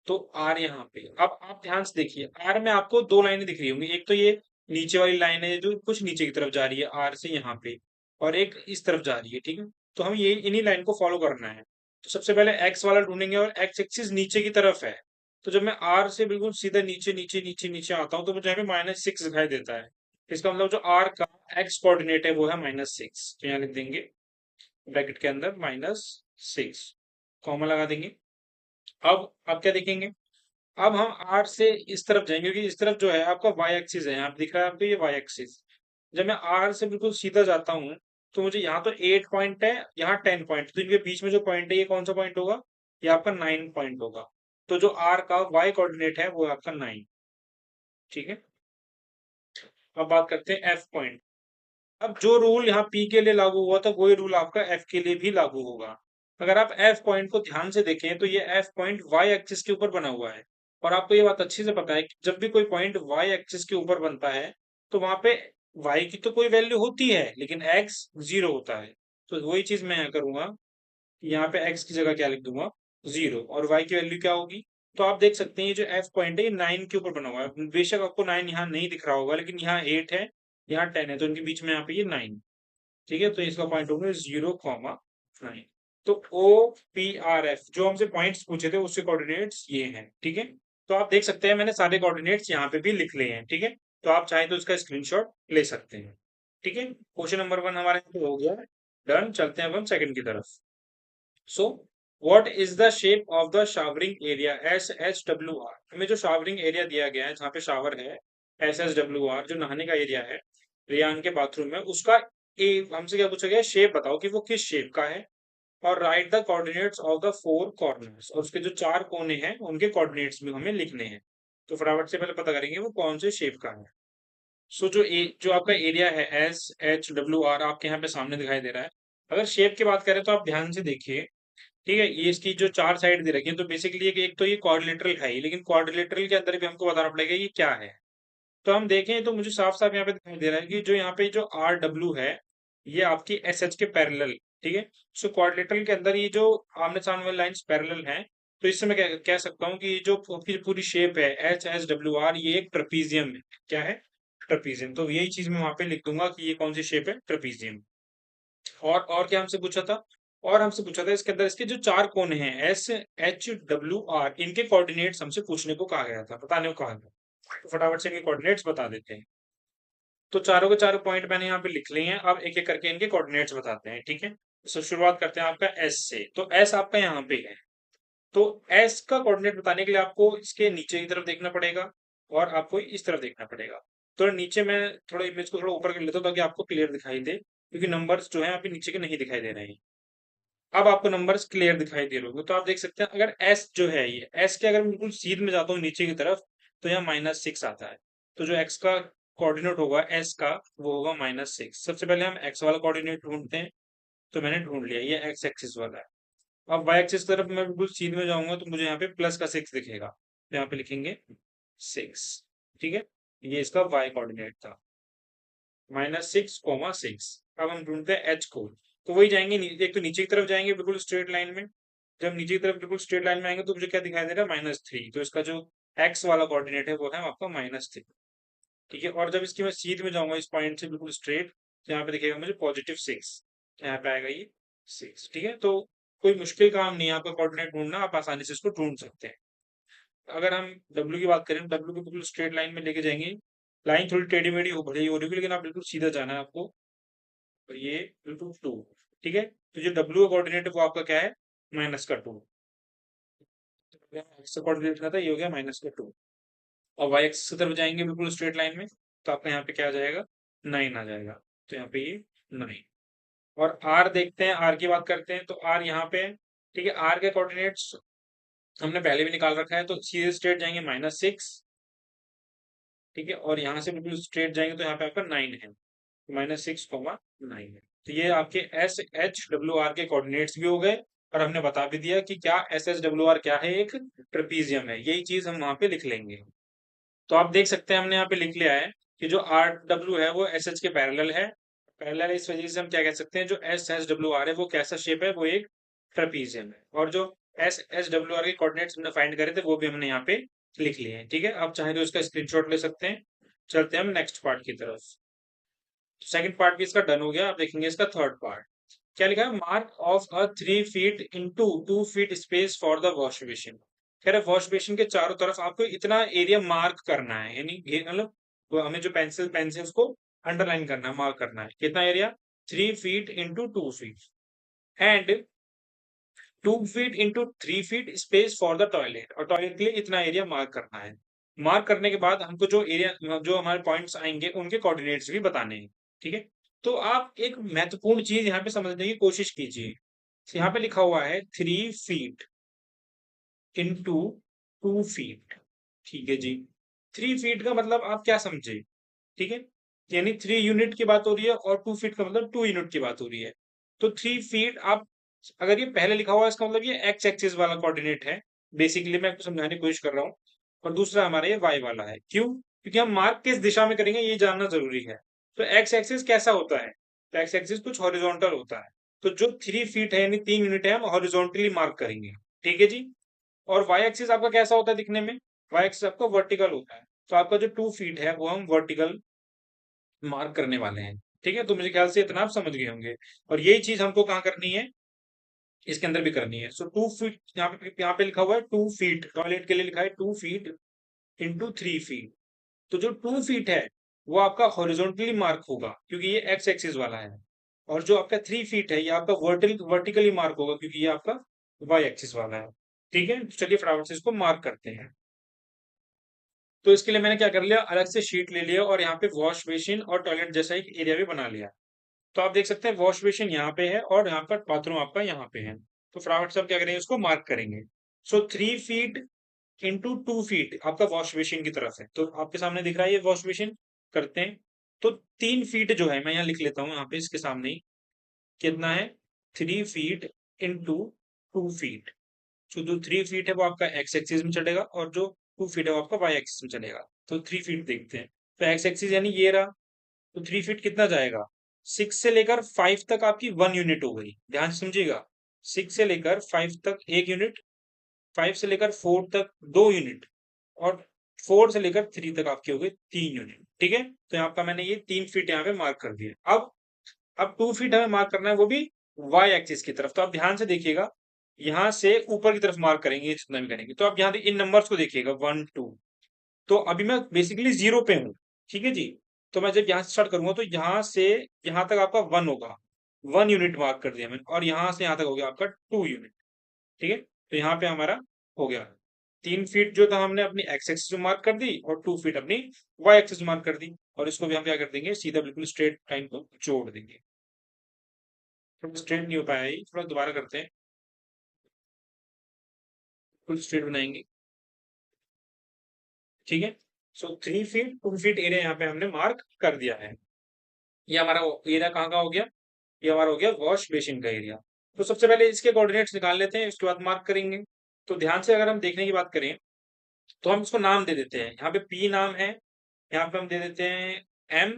तो आर यहाँ पे, अब आप ध्यान से देखिए आर में आपको दो लाइनें दिख रही होंगी, एक तो ये नीचे वाली लाइन है जो कुछ नीचे की तरफ जा रही है आर से यहाँ पे, और एक इस तरफ जा रही है, ठीक है। तो हमें ये इन्हीं लाइन को फॉलो करना है। तो सबसे पहले एक्स वाला ढूंढेंगे और एक्स एक्सिस नीचे की तरफ है। तो जब मैं आर से बिल्कुल सीधा नीचे नीचे नीचे नीचे आता हूँ तो मुझे यहाँ पे -6 दिखाई देता है। इसका मतलब जो आर का एक्स कोऑर्डिनेट है वो है -6, तो यहाँ लिख देंगे ब्रैकेट के अंदर -6, कॉमा लगा देंगे। अब आप क्या देखेंगे, अब हम आर से इस तरफ जाएंगे क्योंकि इस तरफ जो है आपका वाई एक्सिस है, यहाँ पे दिख रहा है आपको ये वाई एक्सिस। जब मैं आर से बिल्कुल सीधा जाता हूँ तो मुझे यहाँ तो 8 पॉइंट है, यहाँ 10 पॉइंट, तो इनके बीच में जो पॉइंट है ये कौन सा पॉइंट होगा, ये आपका 9 पॉइंट होगा। तो जो आर का वाई कोऑर्डिनेट है वो है आपका 9, ठीक है। अब बात करते हैं एफ पॉइंट। अब जो रूल यहाँ पी के लिए लागू हुआ था वही रूल आपका एफ के लिए भी लागू होगा। अगर आप एफ पॉइंट को ध्यान से देखें तो ये एफ पॉइंट वाई एक्सिस के ऊपर बना हुआ है, और आपको ये बात अच्छी से पता है कि जब भी कोई पॉइंट वाई एक्सिस के ऊपर बनता है तो वहां पे वाई की तो कोई वैल्यू होती है लेकिन एक्स 0 होता है। तो वही चीज मैं यहाँ करूंगा, यहाँ पे एक्स की जगह क्या लिख दूंगा, 0, और वाई की वैल्यू क्या होगी। तो आप देख सकते हैं ये जो एफ पॉइंट है ये 9 के ऊपर बना हुआ है। बेशक आपको 9 यहाँ नहीं दिख रहा होगा लेकिन यहाँ 8 है, यहाँ 10 है, तो इनके बीच में यहाँ पे ये 9, ठीक है। तो इसका पॉइंट होगा 0,9। तो ओ पी आर एफ जो हमसे पॉइंट्स पूछे थे उसके कोऑर्डिनेट्स ये हैं, ठीक है। तो आप देख सकते हैं मैंने सारे कोऑर्डिनेट्स यहाँ पे भी लिख लिए हैं, ठीक है। तो आप चाहें तो इसका स्क्रीनशॉट ले सकते हैं, ठीक है। क्वेश्चन नंबर 1 हमारे यहाँ पे हो गया, डन। चलते हैं अब हम सेकंड की तरफ। So what is the shape of the showering area S H W R. हमें जो शावरिंग एरिया दिया गया है जहाँ पे शावर है, एस एच डब्ल्यू आर जो नहाने का एरिया है रियान के बाथरूम में, उसका ए हमसे क्या पूछा गया, शेप बताओ कि वो किस शेप का है, और right the coordinates of the 4 corners, और उसके जो 4 कोने हैं उनके कोऑर्डिनेट्स भी हमें लिखने हैं। तो फटाफट से पहले पता करेंगे वो कौन से शेप का है। सो जो आपका एरिया है एस एच डब्ल्यू आर आपके यहाँ पे सामने दिखाई दे रहा है। अगर शेप की बात करें तो आप ध्यान से देखिए, ठीक है। ये इसकी जो 4 साइड दे रखी है तो बेसिकली एक तो ये क्वाड्रिलेटरल है ही, लेकिन क्वाड्रिलेटरल के अंदर भी हमको बताना पड़ेगा ये क्या है। तो हम देखें तो मुझे साफ साफ यहाँ पे दिखाई दे रहा है कि जो यहाँ पे जो आर डब्ल्यू है ये आपकी एस एच के पैरेलल, ठीक है। सो क्वाड्रिलेटरल के अंदर ये जो आमने सामने वाली लाइंस पैरेलल हैं, तो इससे मैं कह सकता हूँ कि ये जो आपकी पूरी शेप है एच एस डब्ल्यू आर ये एक ट्रपीजियम है। क्या है, ट्रपीजियम। तो यही चीज मैं वहां पे लिख दूंगा कि ये कौन सी शेप है, ट्रपीजियम। और क्या हमसे पूछा था, और हमसे पूछा था इसके अंदर इसके जो 4 कोने हैं एस एच डब्ल्यू आर इनके कोऑर्डिनेट्स हमसे पूछने को कहा गया था, बताने को कहा था। तो फटाफट से इनके कोऑर्डिनेट्स बता देते हैं। तो चारों के चारों पॉइंट मैंने यहाँ पे लिख लिए हैं, अब एक एक करके इनके कोऑर्डिनेट्स बताते हैं, ठीक है। तो शुरुआत करते हैं आपका एस से। तो एस आपका यहाँ पे है, तो एस का कोऑर्डिनेट बताने के लिए आपको इसके नीचे की तरफ देखना पड़ेगा और आपको इस तरफ देखना पड़ेगा। तो नीचे मैं थोड़ा इमेज को थोड़ा ऊपर कर लेता हूँ ताकि आपको क्लियर दिखाई दे, क्योंकि नंबर्स जो है अभी नीचे के नहीं दिखाई दे रहे हैं। अब आपको नंबर्स क्लियर दिखाई दे रहे होंगे, तो आप देख सकते हैं अगर एस जो है ये एस के अगर मैं बिल्कुल सीध में जाता हूँ नीचे की तरफ तो यहाँ -6 आता है। तो जो एक्स का कोऑर्डिनेट होगा एस का वो होगा -6। सबसे पहले हम एक्स वाला कोऑर्डिनेट ढूंढते हैं। तो मैंने ढूंढ लिया, ये एक्स एक्सिस वाला है। अब वाई एक्सिस की तरफ मैं बिल्कुल सीधे में जाऊंगा तो मुझे यहाँ पे प्लस का 6 दिखेगा, तो यहाँ पे लिखेंगे 6। ठीक है, ये इसका वाई कोऑर्डिनेट था, -6, अब हम ढूंढते हैं एच को। तो वही जाएंगे एक तो नीचे की तरफ जाएंगे बिल्कुल स्ट्रेट लाइन में। जब नीचे की तरफ बिल्कुल स्ट्रेट लाइन में आएंगे तो मुझे क्या दिखाई दे रहा है, -3। तो इसका जो एक्स वाला कोऑर्डिनेट है वो है आपका -3। ठीक है, और जब इसकी मैं सीध में जाऊंगा इस पॉइंट से बिल्कुल स्ट्रेट, तो यहाँ पे दिखेगा मुझे +6, यहाँ पे आएगा ये 6। ठीक है, तो कोई मुश्किल काम नहीं है आपका कोऑर्डिनेट ढूंढना, आप आसानी से इसको ढूंढ सकते हैं। अगर हम डब्ल्यू की बात करें, डब्ल्यू को बिल्कुल स्ट्रेट लाइन में लेके जाएंगे, लाइन थोड़ी टेढ़ी मेढ़ी हो भले ही हो रही होगी, लेकिन आप बिल्कुल सीधा जाना है आपको, और ये बिल्कुल 2। ठीक है, तो जो डब्ल्यू का कोऑर्डिनेट है वो आपका क्या है, -2। एक्स का कोऑर्डिनेट क्या था, ये हो गया -2। और वाई एक्सिस की तरफ जाएंगे बिल्कुल स्ट्रेट लाइन में, तो आपका यहाँ पे क्या आ जाएगा, 9 आ जाएगा। तो यहाँ पे ये 9। और आर देखते हैं, आर की बात करते हैं, तो आर यहाँ पे है। ठीक है, आर के कोऑर्डिनेट्स हमने पहले भी निकाल रखा है, तो सीधे स्ट्रेट जाएंगे -6। ठीक है, और यहाँ से बिल्कुल स्ट्रेट जाएंगे तो यहाँ पे आपका 9 है, -6, 9 है। तो ये आपके एस एच डब्ल्यू आर के कोऑर्डिनेट्स भी हो गए, और हमने बता भी दिया कि क्या एस एच डब्ल्यू आर क्या है, एक ट्रेपीजियम है। यही चीज हम वहां पे लिख लेंगे। तो आप देख सकते हैं हमने यहाँ पे लिख लिया है कि जो आर डब्ल्यू है वो एस एच के पैरेलल है। पैरेलल इस वजह से हम क्या कह सकते हैं, जो एस एच डब्ल्यू आर है वो कैसा शेप है, वो एक ट्रेपीजियम है। और जो एस एच डब्ल्यू आर के कोऑर्डिनेट्स हमने फाइंड करे थे वो भी हमने यहाँ पे लिख लिए हैं। ठीक है, आप चाहे तो इसका स्क्रीनशॉट ले सकते हैं। चलते हैं हम नेक्स्ट पार्ट की तरफ। सेकंड पार्ट भी इसका डन हो गया, आप देखेंगे इसका थर्ड पार्ट क्या लिखा है, mark of a 3 feet into 2 feet space for the wash basin. कह रहे वॉश बेसिन के चारों तरफ आपको इतना एरिया मार्क करना है, यानी मतलब वो हमें जो पेंसिल पेन से उसको अंडरलाइन करना है, मार्क करना है। कितना area, 3 feet into 2 feet, and 2 feet into 3 feet space for the toilet, और टॉयलेट के लिए इतना एरिया मार्क करना है। मार्क करने के बाद हमको जो एरिया, जो हमारे पॉइंट्स आएंगे उनके कोऑर्डिनेट्स भी बताने हैं। ठीक है, तो आप एक महत्वपूर्ण चीज यहाँ पे समझने की कोशिश कीजिए। यहाँ पे लिखा हुआ है 3 फीट इंटू 2 फीट। ठीक है जी, 3 फीट का मतलब आप क्या समझे। ठीक है, यानी 3 यूनिट की बात हो रही है, और 2 फीट का मतलब 2 यूनिट की बात हो रही है। तो 3 फीट आप, अगर ये पहले लिखा हुआ है इसका मतलब ये एक्स एक्सिस वाला कोऑर्डिनेट है। बेसिकली मैं आपको समझाने की कोशिश कर रहा हूँ। और दूसरा हमारा ये वाई वाला है, क्यों, क्योंकि हम मार्क किस दिशा में करेंगे ये जानना जरूरी है। तो एक्स एक्सिस कैसा होता है, तो एक्स एक्सिस कुछ हॉरिजॉन्टल होता है। तो जो 3 फीट है यानी 3 यूनिट है, हम हॉरिजॉन्टली मार्क करेंगे। ठीक है जी, और वाई एक्सिस आपका कैसा होता है दिखने में, वाई एक्सिस आपका वर्टिकल होता है। तो आपका जो 2 फीट है वो हम वर्टिकल मार्क करने वाले हैं। ठीक है, तो मुझे ख्याल से इतना आप समझ गए होंगे। और यही चीज हमको कहाँ करनी है, इसके अंदर भी करनी है। सो 2 फीट, यहाँ पे लिखा हुआ है 2 फीट, टॉयलेट के लिए लिखा है 2 फीट इंटू 3 फीट। तो जो 2 फीट है वो आपका हॉरिजॉन्टली मार्क होगा क्योंकि ये एक्स एक्सिस वाला है। और जो आपका 3 फीट है ये आपका वर्टिकली मार्क होगा क्योंकि ये आपका वाई एक्सिस वाला है। ठीक है, तो चलिए फटाफट से इसको मार्क करते हैं। तो इसके लिए मैंने क्या कर लिया, अलग से शीट ले लिया और यहाँ पे वॉश बेसिन और टॉयलेट जैसा एक एरिया भी बना लिया। तो आप देख सकते हैं वॉश बेसिन यहाँ पे है और यहाँ पर बाथरूम आपका यहाँ पे है। तो फटाफट से आप क्या करेंगे, उसको मार्क करेंगे। सो 3 फीट इंटू 2 फीट आपका वॉश बेसिन की तरफ है, तो आपके सामने दिख रहा है ये वॉश बेसिन। करते हैं, तो 3 फीट जो है मैं यहाँ लिख लेता हूँ, यहाँ पे इसके सामने ही कितना है, 3 फीट इंटू 2 फीट। तो जो 3 फीट है वो आपका एक्स एक्सिस में चलेगा, और जो 2 फीट है वो आपका वाई एक्सिस में चलेगा। तो 3 फीट देखते हैं, तो एक्स एक्सिस यानी ये रहा। तो 3 फीट कितना जाएगा, 6 से लेकर 5 तक आपकी 1 यूनिट हो गई, ध्यान से समझिएगा। 6 से लेकर 5 तक 1 यूनिट, 5 से लेकर 4 तक 2 यूनिट, और 4 से लेकर 3 तक आपकी हो गई 3 यूनिट। ठीक है, तो यहाँ आपका मैंने ये 3 फीट यहाँ पे मार्क कर दिया। अब 2 फीट हमें मार्क करना है, वो भी वाई एक्सिस की तरफ। तो आप ध्यान से देखिएगा, यहाँ से ऊपर की तरफ मार्क करेंगे जितना भी करेंगे। तो आप यहाँ इन नंबर्स को देखिएगा 1 2। तो अभी मैं बेसिकली 0 पे हूँ। ठीक है जी, तो मैं जब यहाँ से स्टार्ट करूंगा तो यहाँ से यहाँ तक आपका 1 होगा, 1 यूनिट मार्क कर दिया मैंने, और यहाँ से यहाँ तक हो गया आपका 2 यूनिट। ठीक है, तो यहाँ पे हमारा हो गया। 3 फीट जो था हमने अपनी एक्स एक्सिस में मार्क कर दी, और 2 फीट अपनी वाई एक्सिस में मार्क कर दी, और इसको भी हम क्या कर देंगे, सीधा बिल्कुल स्ट्रेट लाइन को जोड़ देंगे। थोड़ा स्ट्रेट नहीं हो पाया, ये थोड़ा दोबारा करते हैं, फुल स्ट्रेट बनाएंगे। ठीक है, सो 3 फीट 2 फीट एरिया यहाँ पे हमने मार्क कर दिया है। ये हमारा एरिया कहाँ का हो गया, ये हमारा हो गया वॉश बेसिन का एरिया। तो सबसे पहले इसके कोऑर्डिनेट्स निकाल लेते हैं, उसके बाद मार्क करेंगे। तो ध्यान से अगर हम देखने की बात करें, तो हम इसको नाम दे देते हैं। यहाँ पे P नाम है, यहाँ पे हम दे देते हैं M,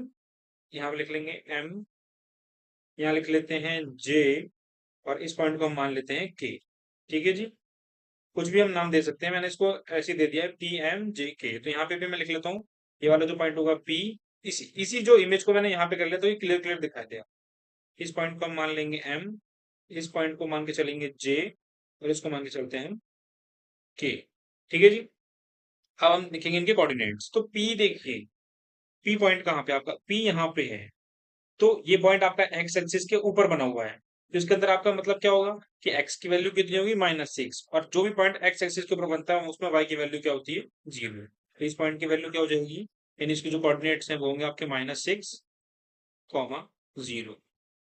यहाँ पे लिख लेंगे M, यहाँ लिख लेते हैं J, और इस पॉइंट को हम मान लेते हैं K। ठीक है जी? कुछ भी हम नाम दे सकते हैं, मैंने इसको ऐसे ही दे दिया है PMJK। तो यहाँ पे भी मैं लिख लेता हूँ, ये वाला जो पॉइंट होगा P, इसी इसी जो इमेज को मैंने यहाँ पे कर लिया, तो ये क्लियर क्लियर दिखाई देगा। इस पॉइंट को हम मान लेंगे M, इस पॉइंट को मान के चलेंगे J, और इसको मान के चलते हैं K। ठीक है जी? अब हम लिखेंगे इनके कोऑर्डिनेट्स। तो P देखिए, P पॉइंट कहाँ पे आपका? P यहाँ पे है। तो ये पॉइंट आपका एक्स एक्सिस के ऊपर बना हुआ है। तो इसके अंदर आपका मतलब क्या होगा कि x की वैल्यू कितनी होगी? -6, और जो भी पॉइंट एक्स एक्सिस के ऊपर बनता है उसमें y की वैल्यू क्या होती है? 0। तो इस पॉइंट की वैल्यू क्या हो जाएगी? यानी इसके जो कोऑर्डिनेट्स हैं वो होंगे आपके -6, 0।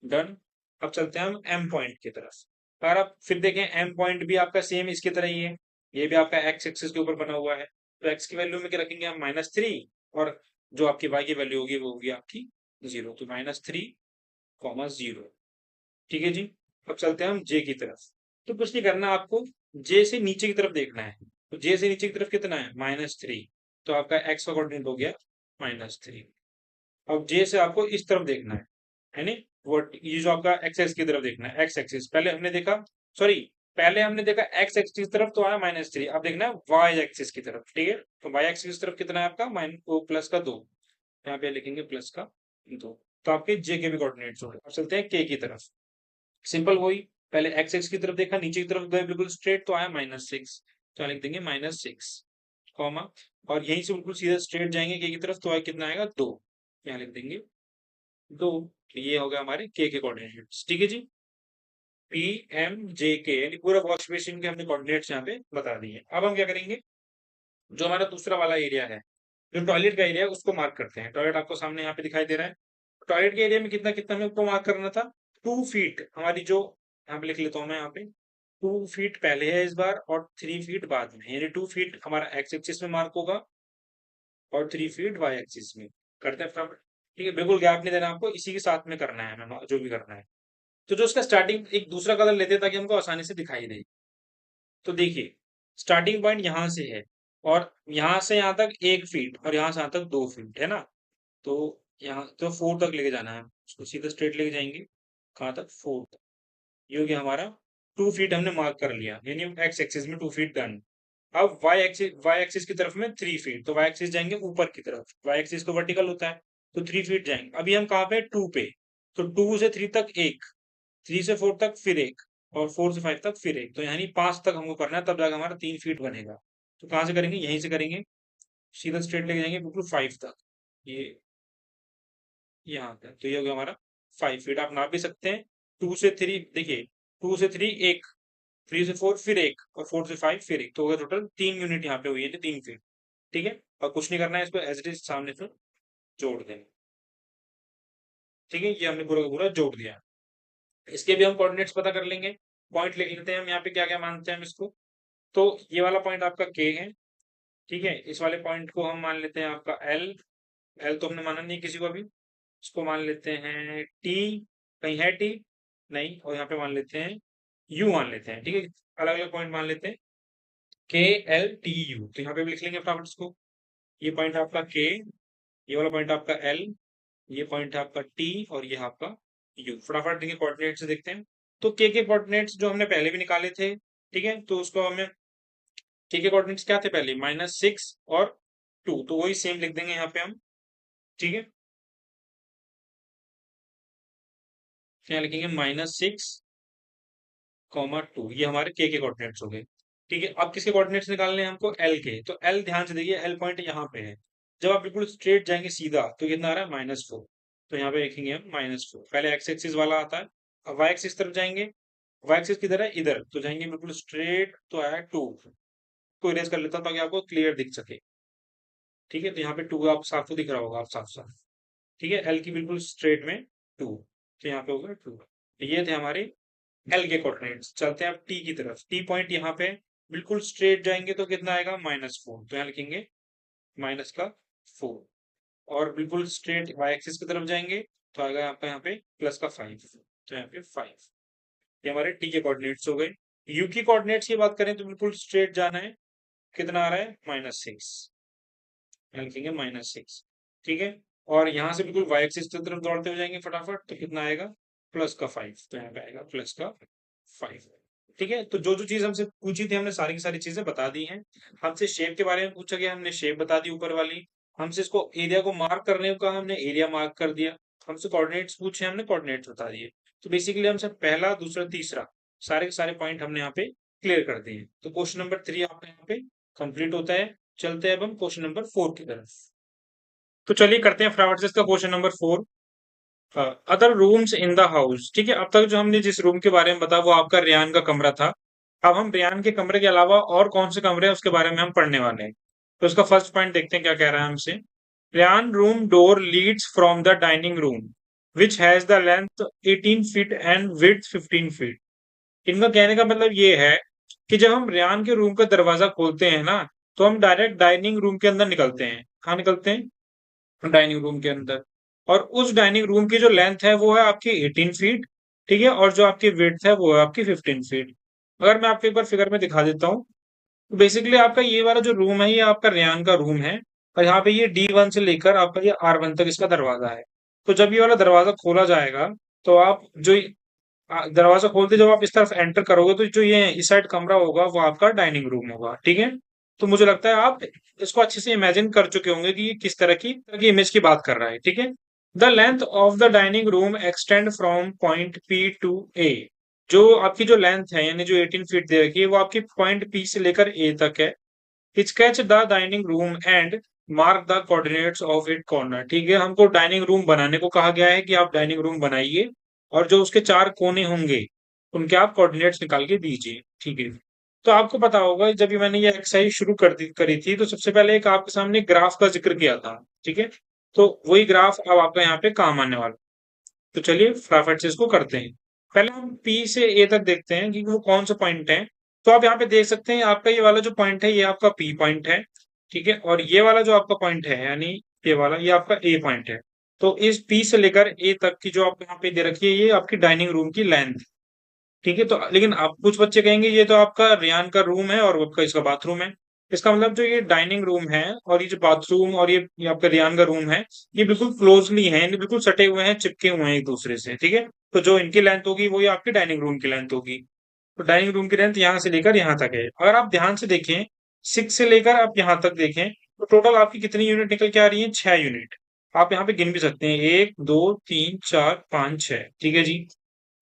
डन। अब चलते हैं हम m पॉइंट की तरफ। अगर आप फिर देखें, m पॉइंट भी आपका सेम इसकी तरह ही है, ये भी आपका एक्स एक्सिस के ऊपर बना हुआ है। तो x की वैल्यू में क्या रखेंगे हम? -3, और जो आपकी y की वैल्यू होगी वो होगी आपकी 0। तो -3, 0। ठीक है जी? अब चलते हैं हम J की तरफ। तो कुछ नहीं करना आपको, J से नीचे की तरफ देखना है। तो J से नीचे की तरफ कितना है? -3। तो आपका x का कोऑर्डिनेट हो गया -3। अब J से आपको इस तरफ देखना है नहीं? ये जो आपका एक्स एक्सिस की तरफ देखना है, एक्स एक्सिस। पहले हमने देखा, सॉरी, पहले हमने देखा एक्स एक्सिस की तरफ, तो आया -3। अब देखना है वाई एक्सिस की तरफ। ठीक है? तो वाई एक्सिस की तरफ कितना है आपका? प्लस का 2। यहाँ पे लिखेंगे प्लस का 2। तो आपके J के भी कोऑर्डिनेट्स हो गए। अब चलते हैं K की तरफ। सिंपल वही, पहले एक्स एक्स की तरफ देखा, नीचे की तरफ गए बिल्कुल स्ट्रेट, तो आया -6। तो यहाँ लिख देंगे -6, कॉमा, और यहीं से बिल्कुल सीधा स्ट्रेट जाएंगे के की तरफ, तो कितना आएगा? 2। यहाँ लिख देंगे 2। तो ये हो गया हमारे के कोऑर्डिनेट्स। ठीक है जी? PMJK, यानी पूरा वॉश बेसिन के हमने कोऑर्डिनेट्स यहाँ पे बता दिए। अब हम क्या करेंगे, जो हमारा दूसरा वाला एरिया है, जो टॉयलेट का एरिया है, उसको मार्क करते हैं। टॉयलेट आपको सामने यहाँ पे दिखाई दे रहा है। टॉयलेट के एरिया में कितना कितना हमें को मार्क करना था? 2 फीट। हमारी जो, यहाँ पे लिख लेता हूँ मैं, यहाँ पे 2 फीट पहले है इस बार, और 3 फीट बाद में। यानी 2 फीट हमारा एक्स एक्सिस में मार्क होगा, और 3 फीट वाई एक्सिस में। करते हैं फटाफट। ठीक है? बिल्कुल गैप नहीं देना आपको, इसी के साथ में करना है हमें जो भी करना है। तो जो उसका स्टार्टिंग, एक दूसरा कलर लेते हैं ताकि हमको आसानी से दिखाई दे। तो देखिए, स्टार्टिंग पॉइंट यहाँ से है, और यहाँ से यहाँ तक 1 फीट, और यहाँ से यहाँ तक 2 फीट है ना? तो यहाँ तो 4 तक लेके जाना है, उसको सीधा स्ट्रेट लेके जाएंगे। कहाँ तक? 4 तक। ये हो गया हमारा 2 फीट, हमने मार्क कर लिया, यानी एक्स एक्सिस में 2 फीट डन। अब वाई एक्सिस की तरफ में 3 फीट, तो वाई एक्सिस जाएंगे ऊपर की तरफ, वाई एक्सिस तो वर्टिकल होता है, तो 3 फीट जाएंगे। अभी हम कहाँ पे? 2 पे। तो 2 से 3 तक एक, 3 से 4 तक फिर एक, और 4 से 5 तक फिर एक। तो यानी 5 तक हमको करना है, तब जाकर हमारा 3 फीट बनेगा। तो कहाँ से करेंगे? यहीं से करेंगे, सीधा स्ट्रेट लेके जाएंगे बिल्कुल 5 तक। ये यहाँ तक। तो ये हो गया हमारा 5 फीट। आप नाप भी सकते हैं। 2 से 3 देखिए, 2 से 3 एक, 3 से 4 फिर एक, और 4 से 5 फिर एक। तो हो गया टोटल 3 यूनिट यहाँ पे हुई है, 3 फीट। ठीक है? और कुछ नहीं करना है, इसको एज इट इज सामने से जोड़ देंगे। ठीक है? ये हमने पूरा का पूरा जोड़ दिया। इसके भी हम कोऑर्डिनेट्स पता कर लेंगे। पॉइंट लिख लेते हैं हम यहाँ पे, क्या क्या मानते हैं हम इसको। तो ये वाला पॉइंट आपका के है। ठीक है? इस वाले पॉइंट को हम मान लेते हैं आपका एल। एल तो हमने माना नहीं किसी को अभी। इसको मान लेते हैं टी। कहीं है टी? नहीं। और यहाँ पे मान लेते हैं यू, मान लेते हैं। ठीक है? अलग अलग पॉइंट मान लेते हैं, KLTU। तो यहाँ पे भी लिख लेंगे फटाफट इसको। ये पॉइंट आपका के, ये वाला पॉइंट आपका एल, ये पॉइंट है आपका टी, और ये आपका यू। फटाफट देखिए कोऑर्डिनेट्स से देखते हैं। तो के कोऑर्डिनेट्स जो हमने पहले भी निकाले थे, ठीक है, तो उसको हमें, के कोऑर्डिनेट्स क्या थे पहले? -6 और 2, तो वही सेम लिख देंगे यहाँ पे हम। ठीक है? क्या लिखेंगे? -6, 2। ये हमारे के कोऑर्डिनेट्स हो गए। ठीक है? अब किसके कोऑर्डिनेट्स निकालने हैं हमको? एल के। तो एल ध्यान से देखिए, एल पॉइंट यहाँ पे है। जब आप बिल्कुल स्ट्रेट जाएंगे सीधा, तो कितना आ रहा है? -4। तो यहाँ पे लिखेंगे हम -4। पहले एक्स एक्सिस वाला आता है। अब वाई एक्सिस तरफ जाएंगे, वाई एक्सिस किधर है? इधर। तो जाएंगे बिल्कुल स्ट्रेट, तो आया 2। को इरेज कर लेता हूँ ताकि आपको क्लियर दिख सके। ठीक है? तो यहाँ पे 2 आप साफ तो दिख रहा होगा, आप साफ साफ। ठीक है? एल की बिल्कुल स्ट्रेट में 2। तो यहाँ पे होगा 2। ये थे हमारे एल के कोऑर्डिनेट्स। चलते हैं अब टी की तरफ। टी पॉइंट यहाँ पे, बिल्कुल स्ट्रेट जाएंगे तो कितना आएगा? -4। तो यहाँ लिखेंगे माइनस का 4। और बिल्कुल स्ट्रेट वाई एक्सिस की तरफ जाएंगे, तो आएगा आपका यहाँ पे +5। तो यहाँ पे 5। ये हमारे टी के कोऑर्डिनेट्स हो गए। यू की कोऑर्डिनेट्स की बात करें तो बिल्कुल स्ट्रेट जाना है। कितना आ रहा है? -6। लिखेंगे -6। ठीक है। और यहाँ से बिल्कुल वाई एक्सिस की तरफ दौड़ते हो जाएंगे फटाफट, तो कितना आएगा? +5। तो यहाँ पे आएगा +5। ठीक है। तो जो जो चीज हमसे पूछी थी हमने सारी की सारी चीजें बता दी हैं। हमसे शेप के बारे में पूछा गया, हमने शेप बता दी ऊपर वाली। हमसे इसको एरिया को मार्क करने को कहा, हमने एरिया मार्क कर दिया। हमसे कोऑर्डिनेट्स पूछे, हमने कोऑर्डिनेट्स बता दिए। तो बेसिकली हमसे पहला, दूसरा, तीसरा सारे के सारे पॉइंट हमने यहाँ पे क्लियर कर दिए। तो क्वेश्चन नंबर 3 आपका यहाँ पे कंप्लीट होता है। चलते हैं अब हम क्वेश्चन नंबर 4 की तरफ। तो चलिए करते हैं फटाफट से इसका question number 4। Other rooms in the house. ठीक है। अब तक जो हमने जिस रूम के बारे में बताया वो आपका रेयान का कमरा था। अब हम रेयान के कमरे के अलावा और कौन से कमरे हैं उसके बारे में हम पढ़ने वाले हैं। तो उसका फर्स्ट पॉइंट देखते हैं क्या कह रहा है हमसे। Rayan room door leads from the dining room which has the length 18 feet and width 15 feet. इनका कहने का मतलब ये है कि जब हम रेयान के रूम का दरवाजा खोलते हैं ना, तो हम डायरेक्ट डाइनिंग रूम के अंदर निकलते हैं। कहाँ निकलते हैं? डाइनिंग रूम के अंदर। और उस डाइनिंग रूम की जो लेंथ है वो है आपकी 18 फीट। ठीक है। और जो आपकी विड्थ है वो है आपकी 15 फीट। अगर मैं आपको एक बार फिगर में दिखा देता हूँ, तो बेसिकली आपका ये वाला जो रूम है ये आपका रेयान का रूम है। और यहाँ पे ये D1 से लेकर आपका ये R1 तक इसका दरवाजा है। तो जब ये वाला दरवाजा खोला जाएगा, तो आप जो दरवाजा खोलते जब आप इस तरफ एंटर करोगे, तो जो ये इस साइड कमरा होगा वो आपका डाइनिंग रूम होगा। ठीक है। तो मुझे लगता है आप इसको अच्छे से इमेजिन कर चुके होंगे कि ये किस तरह की इमेज की बात कर रहा है। ठीक है। The length of the dining room extend from point P to A। जो आपकी जो लेंथ है यानी जो 18 फीट दे रखी है वो आपकी पॉइंट P से लेकर A तक है। Sketch the dining room and mark the coordinates of it corner. ठीक है। हमको डाइनिंग रूम बनाने को कहा गया है कि आप डाइनिंग रूम बनाइए और जो उसके 4 कोने होंगे उनके आप कोऑर्डिनेट्स निकाल के दीजिए। ठीक है। तो आपको पता होगा जब भी मैंने ये एक्सरसाइज शुरू करी थी तो सबसे पहले एक आपके सामने ग्राफ का जिक्र किया था। ठीक है। तो वही ग्राफ अब आपका यहाँ पे काम आने वाला। तो चलिए फटाफट से इसको करते हैं। पहले हम P से A तक देखते हैं कि वो कौन सा पॉइंट है। तो आप यहाँ पे देख सकते हैं आपका ये वाला जो पॉइंट है ये आपका P पॉइंट है। ठीक है। और ये वाला जो आपका पॉइंट है यानी ये वाला ये आपका A पॉइंट है। तो इस P से लेकर A तक की जो आप यहाँ पे दे रखी है ये आपकी डाइनिंग रूम की लेंथ। ठीक है। तो लेकिन आप कुछ बच्चे कहेंगे ये तो आपका रेयान का रूम है और आपका इसका बाथरूम है। इसका मतलब जो ये डाइनिंग रूम है और ये जो बाथरूम और ये आपका रेयान का रूम है, ये बिल्कुल क्लोजली है, यानी बिल्कुल सटे हुए हैं, चिपके हुए हैं एक दूसरे से। ठीक है। तो जो इनकी लेंथ होगी वो ये आपकी डाइनिंग रूम की लेंथ होगी। तो डाइनिंग रूम की लेंथ यहाँ से लेकर यहाँ तक है। अगर आप ध्यान से देखें 6 से लेकर आप यहाँ तक देखें, तो टोटल आपकी कितनी यूनिट निकल के आ रही है? 6 यूनिट। आप यहाँ पे गिन भी सकते हैं, 1 2 3 4 5 6। ठीक है जी।